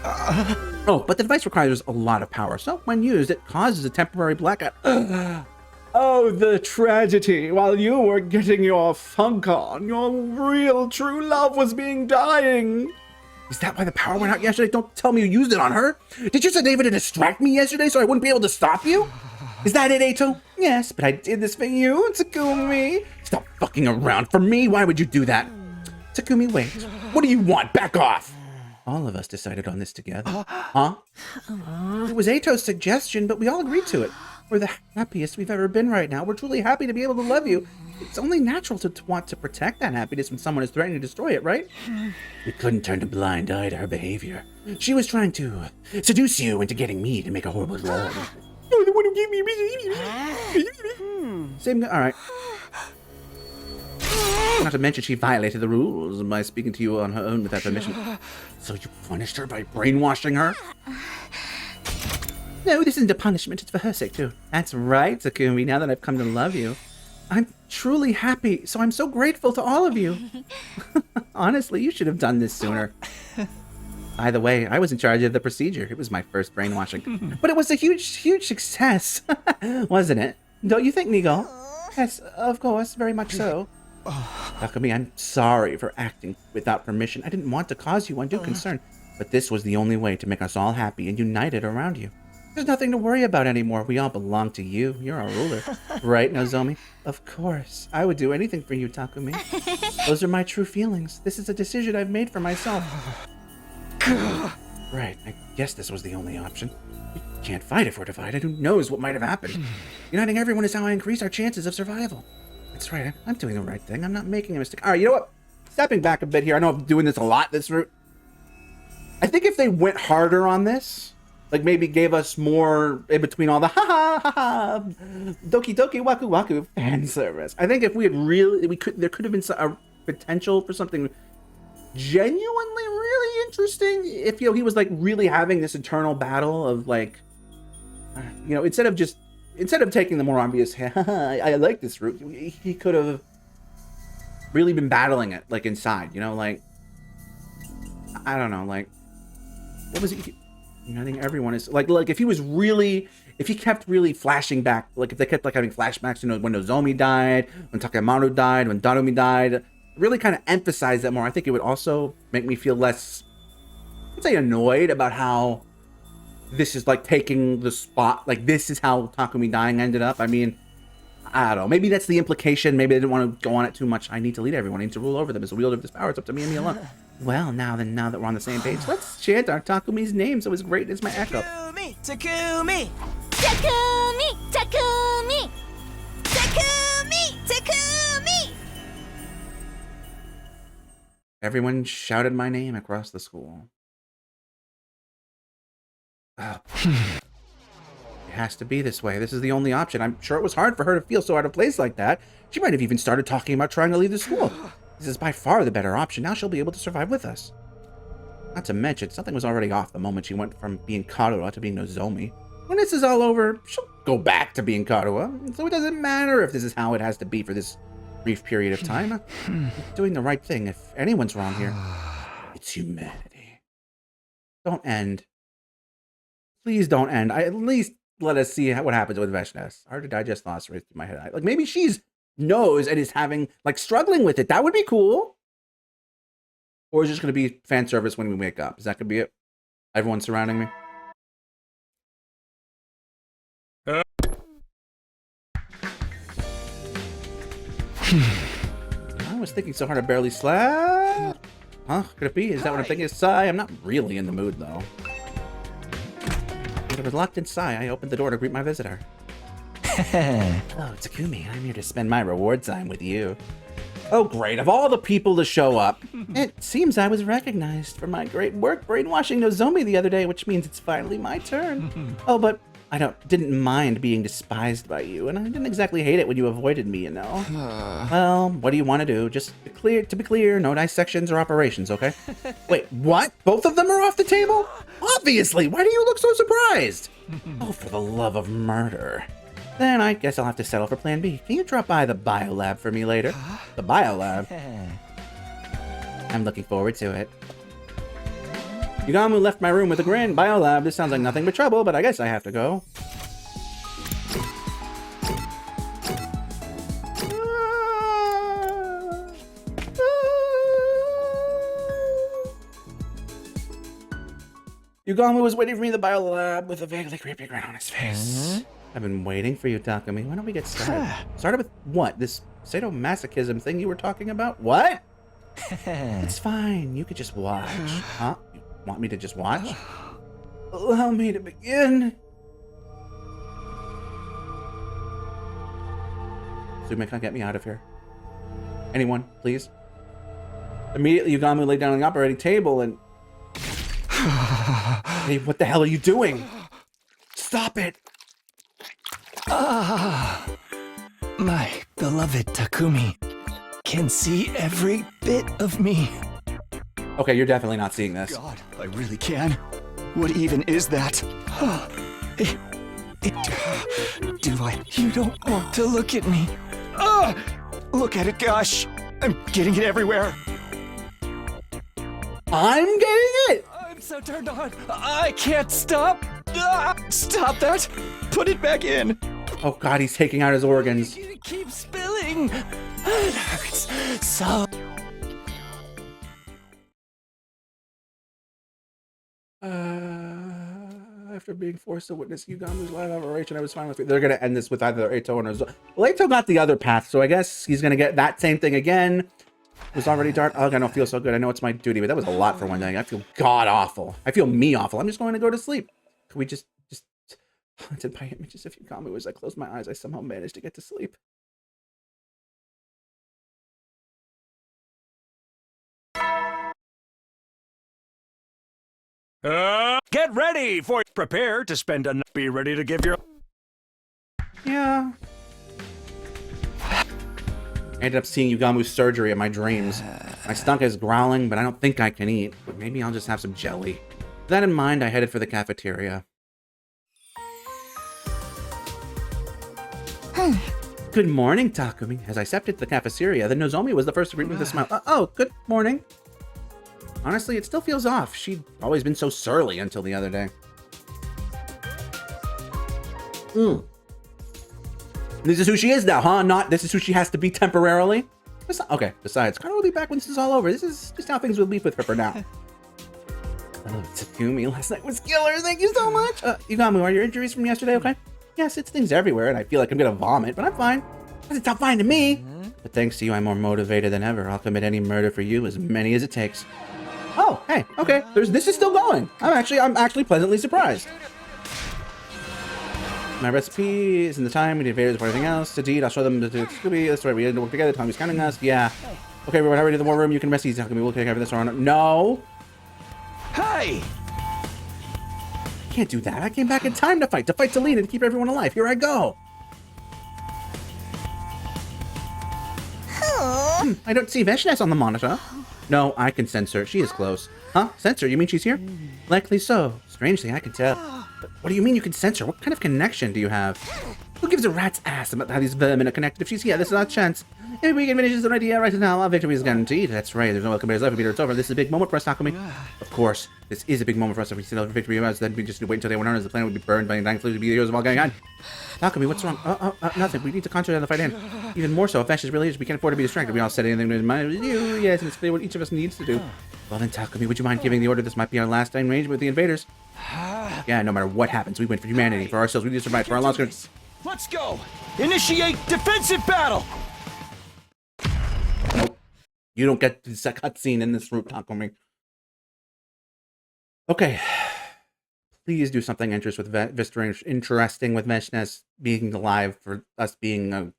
Oh, but the device requires a lot of power, so when used, it causes a temporary blackout. Oh, the tragedy. While you were getting your funk on, your real true love was dying. Is that why the power went out yesterday? Don't tell me you used it on her. Did you send David to distract me yesterday so I wouldn't be able to stop you? Is that it, Eito? Yes, but I did this for you, Takumi. Stop fucking around. For me, why would you do that? Takumi, wait. What do you want? Back off. All of us decided on this together. Huh? It was Eito's suggestion, but we all agreed to it. We're the happiest we've ever been right now. We're truly happy to be able to love you. It's only natural to want to protect that happiness when someone is threatening to destroy it, right? We couldn't turn a blind eye to her behavior. She was trying to seduce you into getting me to make a horrible love. You're the one who gave me... Same... Alright. Not to mention she violated the rules by speaking to you on her own without permission. So you punished her by brainwashing her? No, this isn't a punishment. It's for her sake, too. That's right, Takumi. Now that I've come to love you, I'm truly happy. So I'm so grateful to all of you. Honestly, you should have done this sooner. By the way, I was in charge of the procedure. It was my first brainwashing. But it was a huge, huge success. Wasn't it? Don't you think, Nigo? Yes, of course. Very much so. Takumi, I'm sorry for acting without permission. I didn't want to cause you undue concern. But this was the only way to make us all happy and united around you. There's nothing to worry about anymore. We all belong to you. You're our ruler. Right, Nozomi? Of course. I would do anything for you, Takumi. Those are my true feelings. This is a decision I've made for myself. Right, I guess this was the only option. We can't fight if we're divided. Who knows what might have happened? Uniting everyone is how I increase our chances of survival. That's right, I'm doing the right thing. I'm not making a mistake. Alright, you know what? Stepping back a bit here. I know I'm doing this a lot, this route. I think if they went harder on this, like maybe gave us more in between all the doki doki waku waku fan service. I think if we had really, there could have been a potential for something genuinely really interesting. If, you know, he was like really having this internal battle of like, you know, instead of taking the more obvious, I like this route, he could have really been battling it like inside, you know, like, I don't know, like, what was he? I think everyone is like if he was really, if he kept really flashing back, like if they kept like having flashbacks, you know, when Nozomi died, when Takemaru died, when Darumi died, really kind of emphasize that more. I think it would also make me feel less, let's say, annoyed about how this is like taking the spot. Like this is how Takumi dying ended up. I mean, I don't know. Maybe that's the implication. Maybe they didn't want to go on it too much. I need to lead everyone. I need to rule over them. As a wielder of this power, it's up to me and me alone. Well, now that we're on the same page, let's chant our Takumi's name so as great as my echo. Takumi! Takumi! Takumi! Takumi! Takumi! Takumi! Everyone shouted my name across the school. Oh. It has to be this way. This is the only option. I'm sure it was hard for her to feel so out of place like that. She might have even started talking about trying to leave the school. This is by far the better option. Now she'll be able to survive with us. Not to mention, something was already off the moment she went from being Karua to being Nozomi. When this is all over, she'll go back to being Karua. So it doesn't matter if this is how it has to be for this brief period of time. Doing the right thing. If anyone's wrong here, it's humanity. Don't end. Please don't end. At least let us see what happens with Veshnes. Hard to digest thoughts right through my head. Like maybe she's knows and is having like struggling with it. That would be cool. Or is it just going to be fan service when we wake up? Is that going to be it? Everyone surrounding me. I was thinking so hard I barely slept. Huh? Could it be? Is that what I'm thinking? Sigh. I'm not really in the mood though. With a reluctant sigh, I opened the door to greet my visitor. Hello, Takumi. I'm here to spend my reward time with you. Oh, great. Of all the people to show up, it seems I was recognized for my great work brainwashing Nozomi the other day, which means it's finally my turn. Oh, but I didn't mind being despised by you, and I didn't exactly hate it when you avoided me, you know. Well, what do you want to do? Just to be clear, no dissections or operations, okay? Wait, what? Both of them are off the table? Obviously! Why do you look so surprised? Oh, for the love of murder. Then I guess I'll have to settle for plan B. Can you drop by the biolab for me later? The biolab? I'm looking forward to it. Yugamu left my room with a grin. Biolab, this sounds like nothing but trouble, but I guess I have to go. Yugamu was waiting for me in the biolab with a vaguely creepy grin on his face. I've been waiting for you, Takumi. Why don't we get started? Started with what? This sadomasochism thing you were talking about? What? It's fine. You could just watch. Huh? You want me to just watch? Allow me to begin. Natsume, can get me out of here. Anyone, please? Immediately, Yugami laid down on the operating table and... Hey, what the hell are you doing? Stop it! My beloved Takumi can see every bit of me. Okay, you're definitely not seeing this. God, I really can. What even is that? Do I? You don't want to look at me. Look at it, gosh. I'm getting it everywhere. I'm getting it! I'm so turned on. I can't stop. Stop that! Put it back in! Oh god, he's taking out his organs. It keeps spilling. It hurts so. After being forced to witness Yugami's live operation, I was fine with it. They're gonna end this with either Eito or Nozomi. Well, Eito got the other path, so I guess he's gonna get that same thing again. It was already dark. Oh, I don't feel so good. I know it's my duty, but that was a lot for one day. I feel god awful. I feel me awful. I'm just going to go to sleep. Could we just haunted by images of Yugami as I closed my eyes, I somehow managed to get to sleep. Get ready for... Prepare to spend a... Be ready to give your... Yeah. I ended up seeing Yugamu's surgery in my dreams. My stomach is growling, but I don't think I can eat. But maybe I'll just have some jelly. With that in mind, I headed for the cafeteria. Good morning, Takumi. As I stepped into the cafeteria, the Nozomi was the first to greet me with a smile. Oh, good morning. Honestly, it still feels off. She'd always been so surly until the other day. This is who she is now, huh? Not this is who she has to be temporarily. Okay, besides, Carter will be back when this is all over. This is just how things will be with her for now. Oh, Takumi, last night was killer. Thank you so much. Yugami, are your injuries from yesterday okay? Yes, it's things everywhere, and I feel like I'm gonna vomit, but I'm fine. Doesn't sound fine to me. But thanks to you, I'm more motivated than ever. I'll commit any murder for you, as many as it takes. Oh, hey, okay. This is still going. I'm actually pleasantly surprised. My recipe is in the time. We need invaders for everything else. Indeed, I'll show them to Scooby. That's right. We had to work together. Tommy's counting us. Yeah. Okay, everyone, hurry to the war room. You can rest easy. We'll take care of this one. No. Hey! I can't do that. I came back in time to fight Selena and to keep everyone alive. Here I go. I don't see Veshnes on the monitor. No, I can sense her. She is close. Huh? Sense her? You mean she's here? Likely so. Strangely, I can tell. But what do you mean you can sense her? What kind of connection do you have? Who gives a rat's ass about how these vermin are connected? If she's here, this is our chance. If we can finish this idea right now, our victory is guaranteed. That's right. There's no welcome left. It's over. This is a big moment for us, Takumi. Of course, this is a big moment for us. If we see the victory of us, then we just wait until they went on as the planet would be burned by dying flames to be the heroes of all going on. Takumi, what's wrong? Nothing. We need to concentrate on the fight in. Even more so, if Ash is really is, we can't afford to be distracted. We all said anything in mind with you. Yes, and it's clear what each of us needs to do. Well then, Takumi, would you mind giving the order? This might be our last engagement with the invaders. Yeah, no matter what happens, we win for humanity, for ourselves. We need to survive for our lost. Let's go! Initiate defensive battle! Nope. You don't get the cutscene in this route, Takumi. Okay. Please do something interesting with Veshnes being alive, for us being a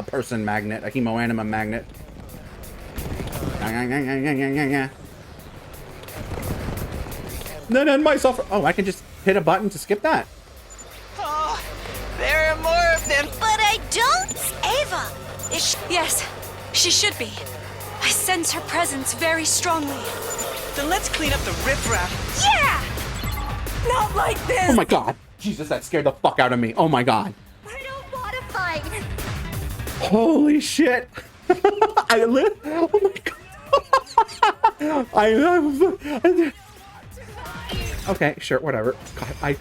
person magnet, a hemoanima magnet. Then end myself. Oh, I can just hit a button to skip that. Oh, there are more of them. But I don't. Ava! Yes, she should be. I sense her presence very strongly. Then let's clean up the riffraff. Yeah! Not like this! Oh my god. Jesus, that scared the fuck out of me. Oh my god. I don't want to fight. Holy shit. Oh my god. Okay, sure, whatever. God,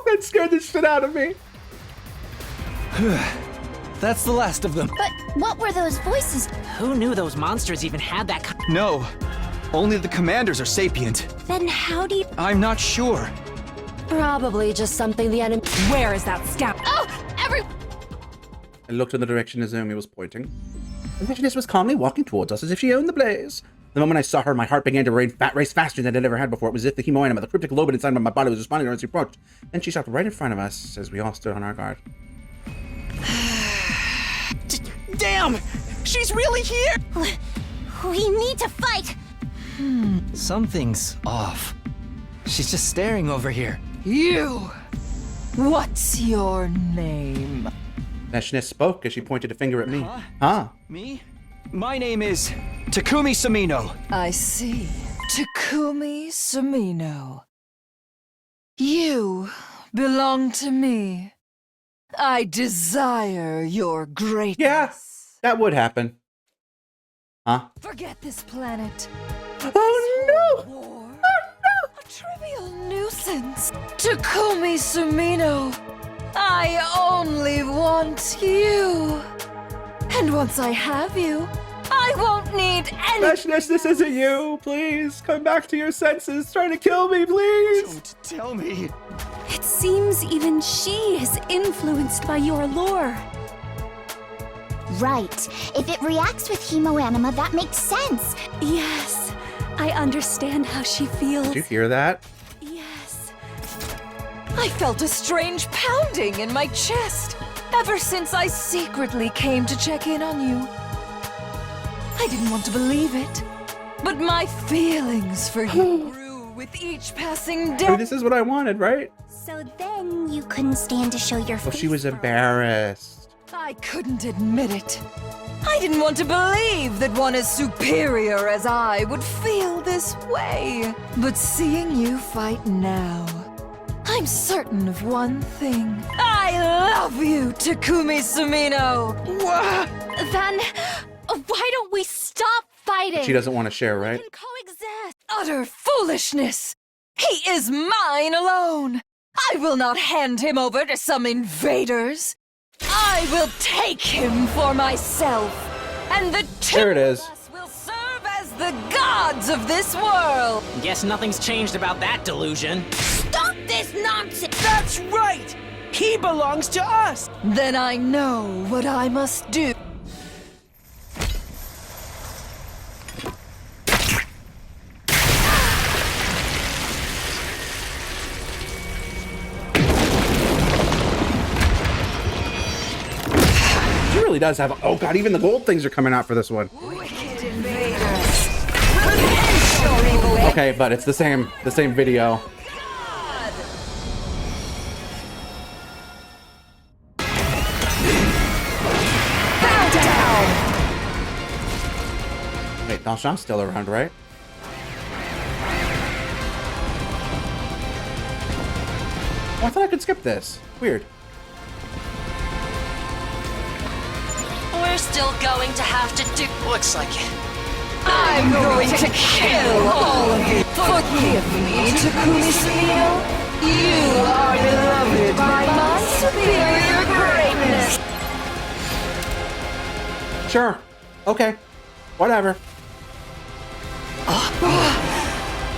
that scared the shit out of me. That's the last of them. But what were those voices? Who knew those monsters even had that No. Only the commanders are sapient. Then how do you... I'm not sure. Probably just something the enemy... Where is that scout? Oh, I looked in the direction Azumi was pointing. Veshnes was calmly walking towards us as if she owned the place. The moment I saw her, my heart began to race faster than it ever had before. It was as if the hemoanima, the cryptic lobot inside my body, was responding to her as she approached. Then she stopped right in front of us as we all stood on our guard. Damn! She's really here! We need to fight! Something's off. She's just staring over here. You! What's your name? Neshness spoke as she pointed a finger at me. Huh? Me? My name is Takumi Sumino. I see. Takumi Sumino. You belong to me. I desire your greatness. Yeah, that would happen. Huh? Forget this planet. Oh no! War. A trivial nuisance. Takumi Sumino. I only want you. And once I have you, I won't need any. Neshness, this isn't you. Please come back to your senses. Trying to kill me, please. Don't tell me. It seems even she is influenced by your lore. Right. If it reacts with hemoanima, that makes sense. Yes, I understand how she feels. Did you hear that? Yes. I felt a strange pounding in my chest ever since I secretly came to check in on you. I didn't want to believe it, but my feelings for you grew with each passing day. I mean, this is what I wanted, right? So then you couldn't stand to show your face. Well, she was embarrassed. I couldn't admit it. I didn't want to believe that one as superior as I would feel this way. But seeing you fight now, I'm certain of one thing. I love you, Takumi Sumino! Then, why don't we stop fighting? She doesn't want to share, right? We can coexist. Utter foolishness! He is mine alone! I will not hand him over to some invaders! I will take him for myself! And the two There it is. of us will serve as the gods of this world! Guess nothing's changed about that delusion. Stop this nonsense! That's right! He belongs to us! Then I know what I must do. She really does have. Oh god, even the gold things are coming out for this one. Wicked invaders! Okay, but it's the same video. Bow down! Wait, Danshan's still around, right? Oh, I thought I could skip this. Weird. We're still going to have to do. Looks like it. I'm going to kill all of you. Forgive me, Takumi Sumino. You are beloved by my superior greatness. Sure. Okay. Whatever.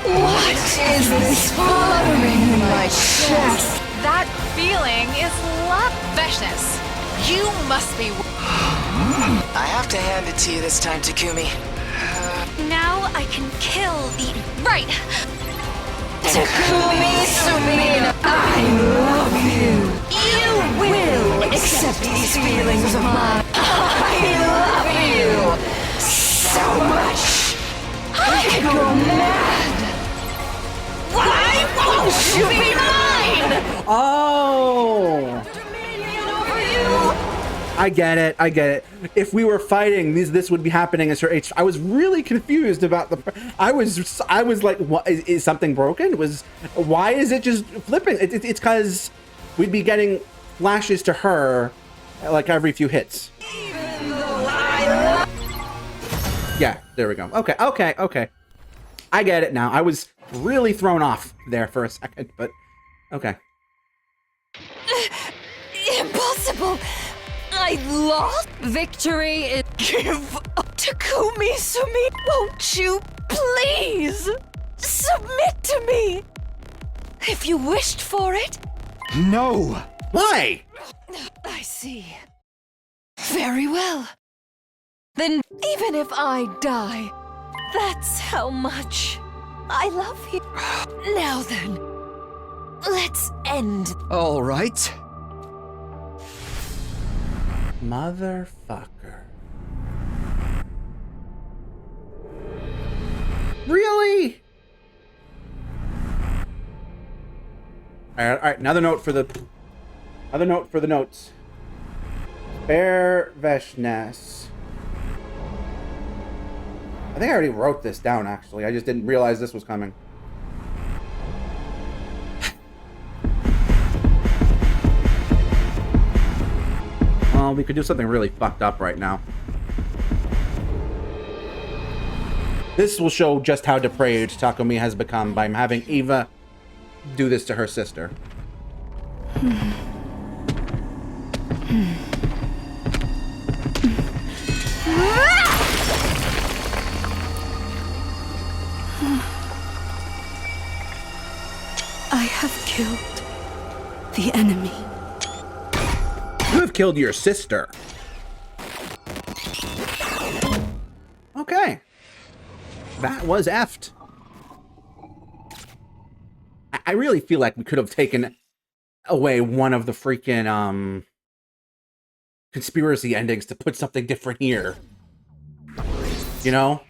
What is this fluttering in my chest? That feeling is love-vishness. You must be... I have to hand it to you this time, Takumi. Now I can kill the... Right. Takumi Sumino, I love you. You will accept these feelings of mine. I love you so much. I could go mad. Why won't you be mine? Oh! I get it. If we were fighting, this would be happening as her age. I was really confused about the. I was like, what is something broken? Why is it just flipping? It's because we'd be getting flashes to her like every few hits. Yeah, there we go. Okay. I get it now. I was really thrown off there for a second, but okay. Impossible. I lost. Victory is... Give up. Takumi Sumino, won't you please submit to me? If you wished for it. No! Why? I see. Very well. Then even if I die, that's how much I love you. Now then, let's end. All right. Motherfucker. Really? All right, another note for the notes. Spare Veshnes. I think I already wrote this down, actually. I just didn't realize this was coming. Well, we could do something really fucked up right now. This will show just how depraved Takumi has become by having Eva do this to her sister. I have killed the enemy. You have killed your sister. Okay. That was effed. I really feel like we could have taken away one of the freaking conspiracy endings to put something different here. You know?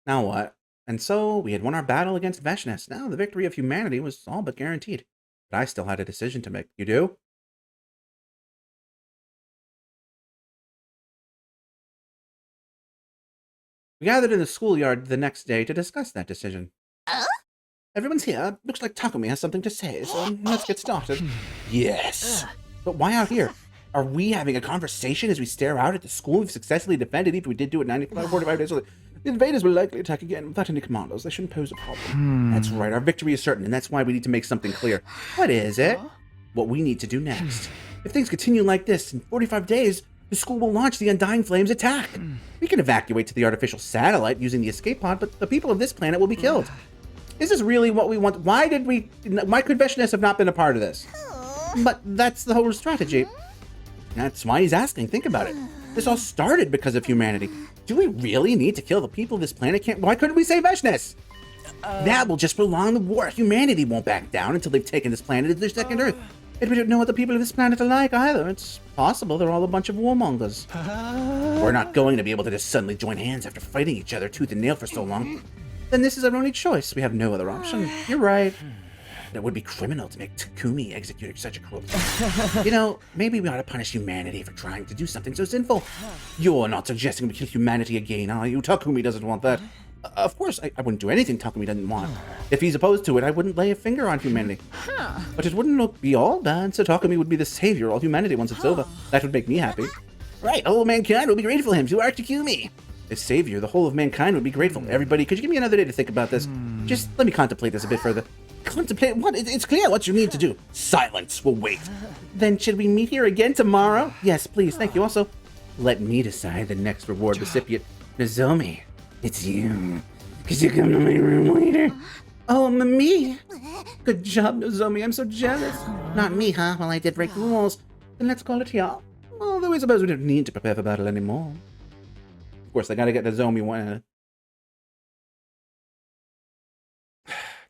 Now what? And so we had won our battle against Veshnes. Now the victory of humanity was all but guaranteed. But I still had a decision to make. You do? We gathered in the schoolyard the next day to discuss that decision. Everyone's here. Looks like Takumi has something to say, so let's get started. Yes. But why out here? Are we having a conversation as we stare out at the school we've successfully defended, even if we did do it 45 days early? The invaders will likely attack again without any commandos. They shouldn't pose a problem. That's right. Our victory is certain, and that's why we need to make something clear. What is it? What we need to do next. If things continue like this, in 45 days, the school will launch the Undying Flames attack. We can evacuate to the artificial satellite using the escape pod, but the people of this planet will be killed. Is this really what we want? Why could Veshnes have not been a part of this? But that's the whole strategy. That's why he's asking. Think about it. This all started because of humanity. Do we really need to kill the people of this planet? Why couldn't we save Veshnes? That will just prolong the war. Humanity won't back down until they've taken this planet as their second Earth. And we don't know what the people of this planet are like either. It's possible they're all a bunch of warmongers. We're not going to be able to just suddenly join hands after fighting each other tooth and nail for so long. Then this is our only choice. We have no other option. You're right. It would be criminal to make Takumi execute such a cruel thing. You know, maybe we ought to punish humanity for trying to do something so sinful. You're not suggesting we kill humanity again, are you? Takumi doesn't want that. Of course, I wouldn't do anything Takumi doesn't want. If he's opposed to it, I wouldn't lay a finger on humanity. But it wouldn't be all bad, so Takumi would be the savior of all humanity once it's over. That would make me happy. Right, all mankind will be grateful to him, to our Takumi. The savior, the whole of mankind would be grateful. Everybody, could you give me another day to think about this? Just let me contemplate this a bit further. Contemplate what? It's clear what you need to do. Silence. We'll wait. Then should we meet here again tomorrow? Yes, please. Thank you. Also, let me decide the next reward recipient. Nozomi, it's you. Could you come to my room later? Oh, me? Good job, Nozomi. I'm so jealous. Not me, huh? Well, I did break the rules. Then let's call it here. Although I suppose we don't need to prepare for battle anymore. Of course, I gotta get Nozomi one.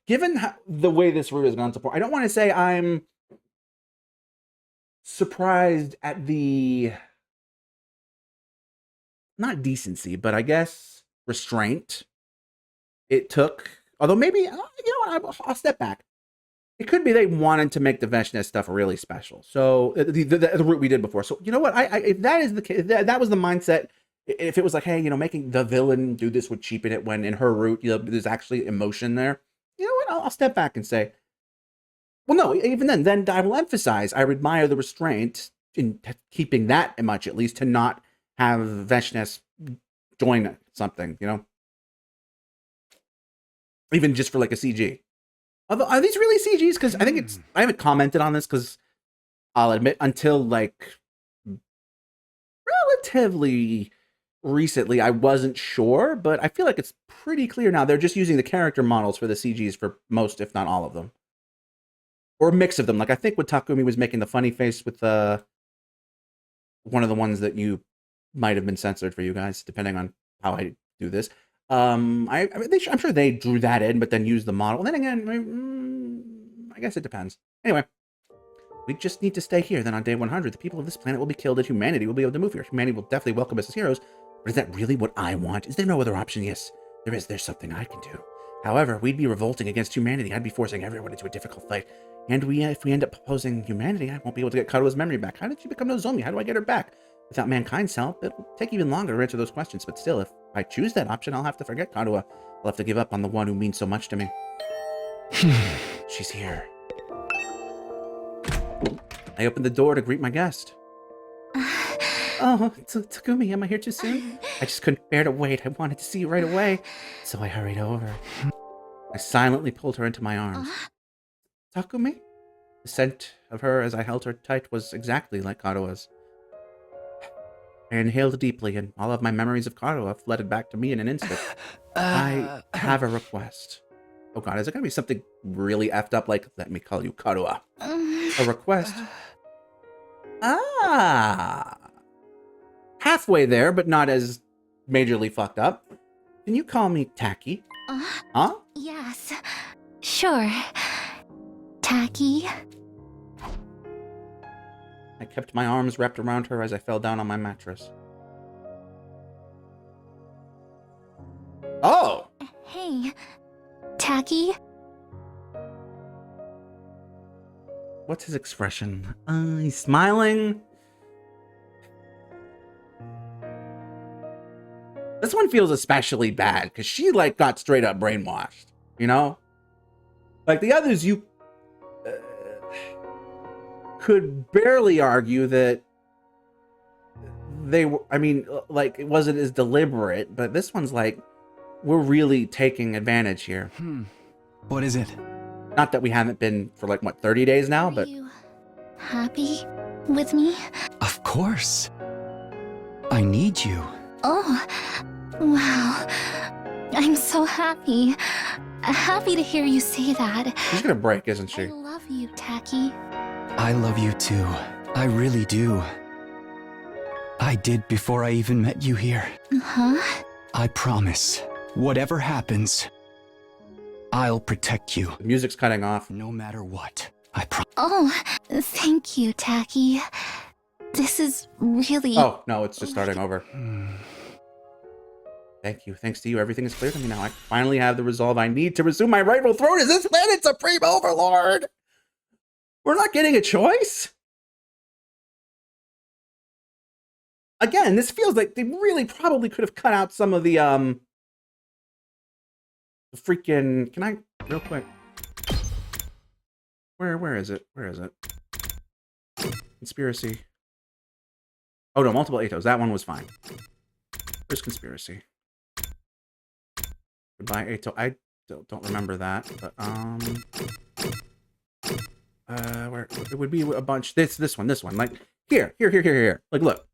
Given the way this route has gone so far, I don't want to say I'm surprised at the, not decency, but I guess restraint it took. Although maybe, you know what, I'll step back. It could be they wanted to make the Veshnes stuff really special. So the route we did before. So you know what, if that is the case, that was the mindset. If it was like, hey, you know, making the villain do this would cheapen it, when in her route, you know, there's actually emotion there. You know what? I'll step back and say, well, no, even then I will emphasize, I admire the restraint in keeping that much, at least, to not have Veshnes join something, you know? Even just for like a CG. Although, are these really CGs? Because I think I haven't commented on this, because I'll admit, until like relatively recently, I wasn't sure, but I feel like it's pretty clear now. They're just using the character models for the CGs for most, if not all of them. Or a mix of them. Like, I think when Takumi was making the funny face with one of the ones that you might have been censored for you guys, depending on how I do this. I'm sure they drew that in, but then used the model. And then again, I guess it depends. Anyway, We just need to stay here. Then on day 100, the people of this planet will be killed and humanity will be able to move here. Humanity will definitely welcome us as heroes. But is that really what I want? Is there no other option? Yes, there is. There's something I can do. However, we'd be revolting against humanity. I'd be forcing everyone into a difficult fight. And if we end up opposing humanity, I won't be able to get Karua's memory back. How did she become Nozomi? How do I get her back? Without mankind's help, it'll take even longer to answer those questions. But still, if I choose that option, I'll have to forget Karua. I'll have to give up on the one who means so much to me. She's here. I opened the door to greet my guest. Oh, Takumi, am I here too soon? I just couldn't bear to wait. I wanted to see you right away, so I hurried over. I silently pulled her into my arms. Takumi? The scent of her as I held her tight was exactly like Karua's. I inhaled deeply, and all of my memories of Karua flooded back to me in an instant. I have a request. Oh god, is it gonna be something really effed up like, let me call you Karua? A request? Halfway there, but not as majorly fucked up. Can you call me Taki? Huh? Yes. Sure. Taki? I kept my arms wrapped around her as I fell down on my mattress. Oh! Hey. Taki? What's his expression? He's smiling. This one feels especially bad because she like got straight up brainwashed, you know? Like the others, you could barely argue that they were, I mean, like it wasn't as deliberate, but this one's like, we're really taking advantage here. What is it? Not that we haven't been for like, what, 30 days now, but... Are you happy with me? Of course. I need you. Oh, wow. I'm so happy. Happy to hear you say that. She's gonna break, isn't she? I love you, Taki. I love you too. I really do. I did before I even met you here. Huh? I promise, whatever happens, I'll protect you. The music's cutting off. No matter what. I promise. Oh, thank you, Taki. This is really... Oh, no, it's just starting over. Thank you. Thanks to you, everything is clear to me now. I finally have the resolve I need to resume my rightful throne as this planet's supreme overlord. We're not getting a choice? Again, this feels like they really probably could have cut out some of the freaking... Can I... Real quick. Where is it? Where is it? Conspiracy. Oh, no, multiple Atos. That one was fine. Where's conspiracy? Goodbye, Ato. I don't remember that, but, where it would be a bunch. This one. Like, here. Like, look.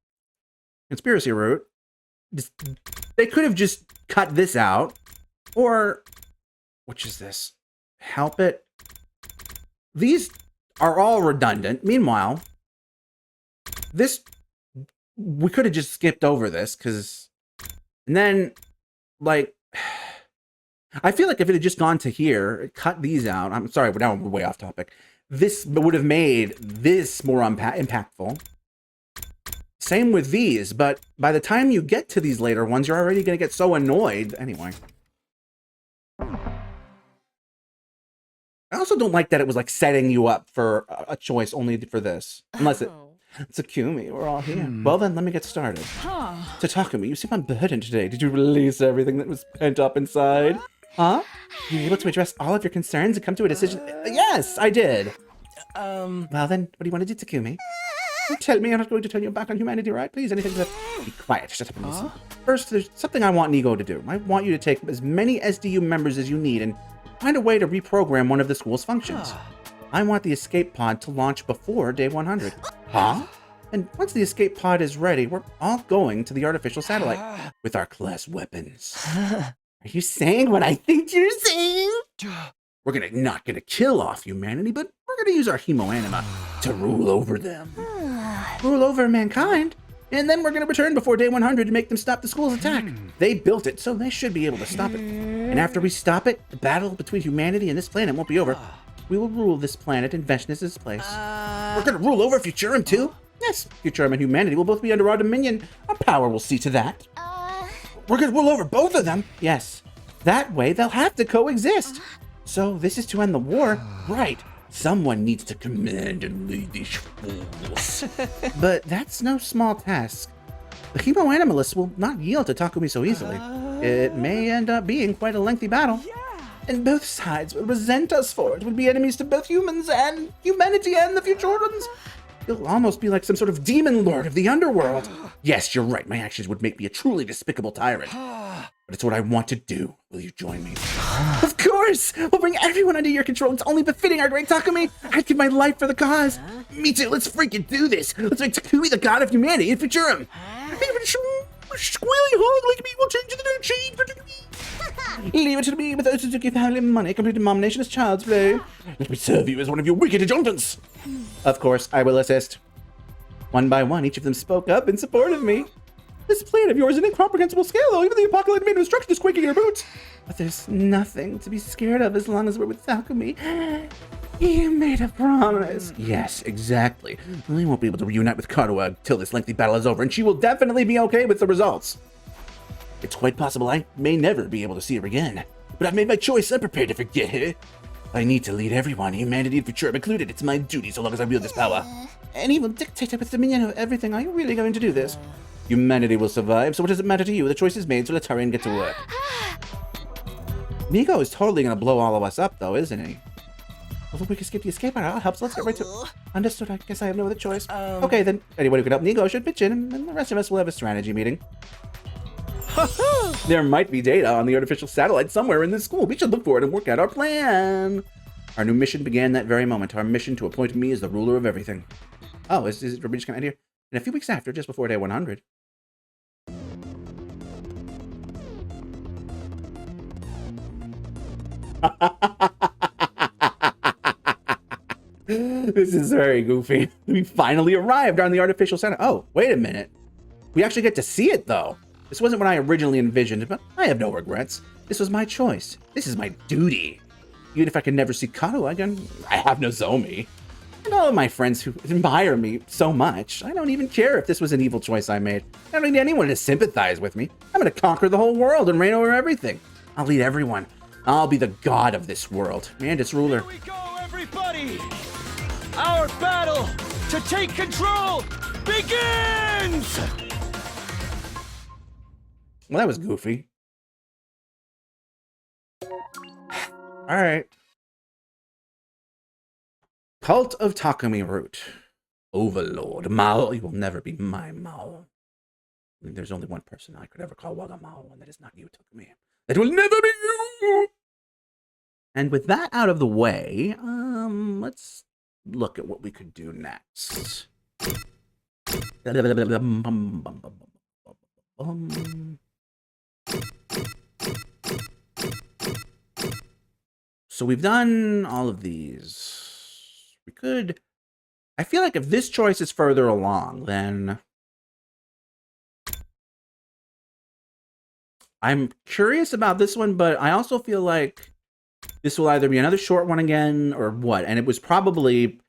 Conspiracy route. They could have just cut this out. Or, which is this? Help it. These are all redundant. Meanwhile, this, we could have just skipped over this, because, and then, like, I feel like if it had just gone to here, cut these out, I'm sorry, but now we're way off topic, this would have made this more impactful. Same with these, but by the time you get to these later ones, you're already going to get so annoyed. Anyway. I also don't like that it was like setting you up for a choice only for this. Unless it's Takumi, we're all here. Well then, let me get started. To Takumi, you seem unburdened today. Did you release everything that was pent up inside? Huh? Were you able to address all of your concerns and come to a decision? Yes, I did. Well then, what do you want to do, Takumi? Tell me, I'm not going to turn your back on humanity, right? Please, anything to... Be quiet, shut up and listen. First, there's something I want Nigo to do. I want you to take as many SDU members as you need and find a way to reprogram one of the school's functions. I want the escape pod to launch before day 100. Huh? And once the escape pod is ready, we're all going to the artificial satellite with our class weapons. Are you saying what I think you're saying? We're not gonna kill off humanity, but we're gonna use our hemoanima to rule over them. Rule over mankind. And then we're gonna return before day 100 to make them stop the school's attack. They built it, so they should be able to stop it. And after we stop it, the battle between humanity and this planet won't be over. we will rule this planet in Veshnis's place. We're gonna rule over Futurum too? Yes, Futurum and humanity will both be under our dominion. Our power will see to that. We're gonna rule over both of them. Yes. That way they'll have to coexist. So this is to end the war. Right. Someone needs to command and lead these fools. But that's no small task. The Hemo-Animalists will not yield to Takumi so easily. It may end up being quite a lengthy battle. And both sides will resent us for it. We'll be enemies to both humans and humanity and the Futurans. You'll almost be like some sort of demon lord of the underworld. Yes, you're right. My actions would make me a truly despicable tyrant. But it's what I want to do. Will you join me? Of course! We'll bring everyone under your control. It's only befitting our great Takumi. I'd give my life for the cause. Me too. Let's freaking do this. Let's make Takumi the god of humanity in Futurum. Even squealy hog like me will change the dirt chain for Takumi. Leave it to me with those Suzuki family money. Complete abomination is child's play. Let me serve you as one of your wicked adjutants. Of course, I will assist. One by one, each of them spoke up in support of me. This plan of yours is an incomprehensible scale, though. Even the apocalypse made of destruction is quaking in your boots. But there's nothing to be scared of as long as we're with Takumi. You made a promise. Yes, exactly. We won't be able to reunite with Karuha until this lengthy battle is over, and she will definitely be okay with the results. It's quite possible I may never be able to see her again. But I've made my choice. I'm prepared to forget her. I need to lead everyone, humanity and Futurum included. It's my duty so long as I wield this power. An evil dictator with dominion of everything. Are you really going to do this? Humanity will survive, so what does it matter to you? The choice is made, so let Tarian get to work. Nigo is totally going to blow all of us up, though, isn't he? Well, if we can skip the escape route, helps. Let's get right to... Understood. I guess I have no other choice. Okay, then anyone who can help Nigo should pitch in, and the rest of us will have a strategy meeting. There might be data on the artificial satellite somewhere in this school. We should look for it and work out our plan. Our new mission began that very moment. Our mission to appoint me as the ruler of everything. Oh, are we just going to end here? And a few weeks after, just before day 100. This is very goofy. We finally arrived on the artificial center. Oh, wait a minute. We actually get to see it, though. This wasn't what I originally envisioned, but I have no regrets. This was my choice. This is my duty. Even if I can never see Karu again, I have no Zomi. And all of my friends who admire me so much, I don't even care if this was an evil choice I made. I don't need anyone to sympathize with me. I'm going to conquer the whole world and reign over everything. I'll lead everyone. I'll be the god of this world and its ruler. Here we go, everybody! Our battle to take control begins! Well, that was goofy. All right. Cult of Takumi route. Overlord. Mao, you will never be my Mao. There's only one person I could ever call Waga Mao, and that is not you, Takumi. That will never be you! And with that out of the way, let's look at what we could do next. So we've done all of these. We could... I feel like if this choice is further along, then... I'm curious about this one, but I also feel like this will either be another short one again, or what. And it was probably...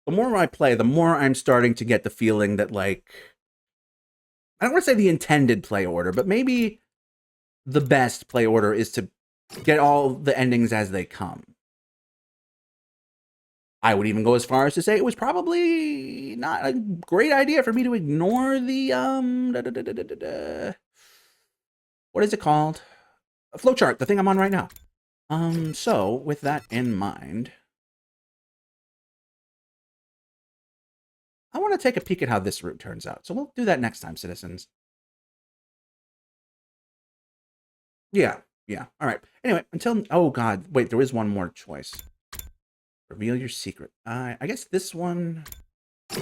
The more I play, the more I'm starting to get the feeling that, like... I don't want to say the intended play order, but maybe the best play order is to get all the endings as they come. I would even go as far as to say it was probably not a great idea for me to ignore the, what is it called? A flowchart, the thing I'm on right now. So, with that in mind, I want to take a peek at how this route turns out. So we'll do that next time, citizens. Yeah. All right. Anyway, until... Oh, God. Wait, there is one more choice. Reveal your secret. I guess this one... I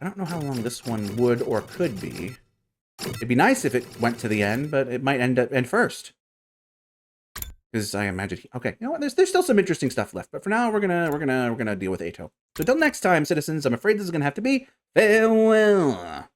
don't know how long this one would or could be. It'd be nice if it went to the end, but it might end first. Because I imagine... Okay, you know what? There's still some interesting stuff left. But for now, we're gonna deal with Ato. So until next time, citizens, I'm afraid this is gonna have to be farewell.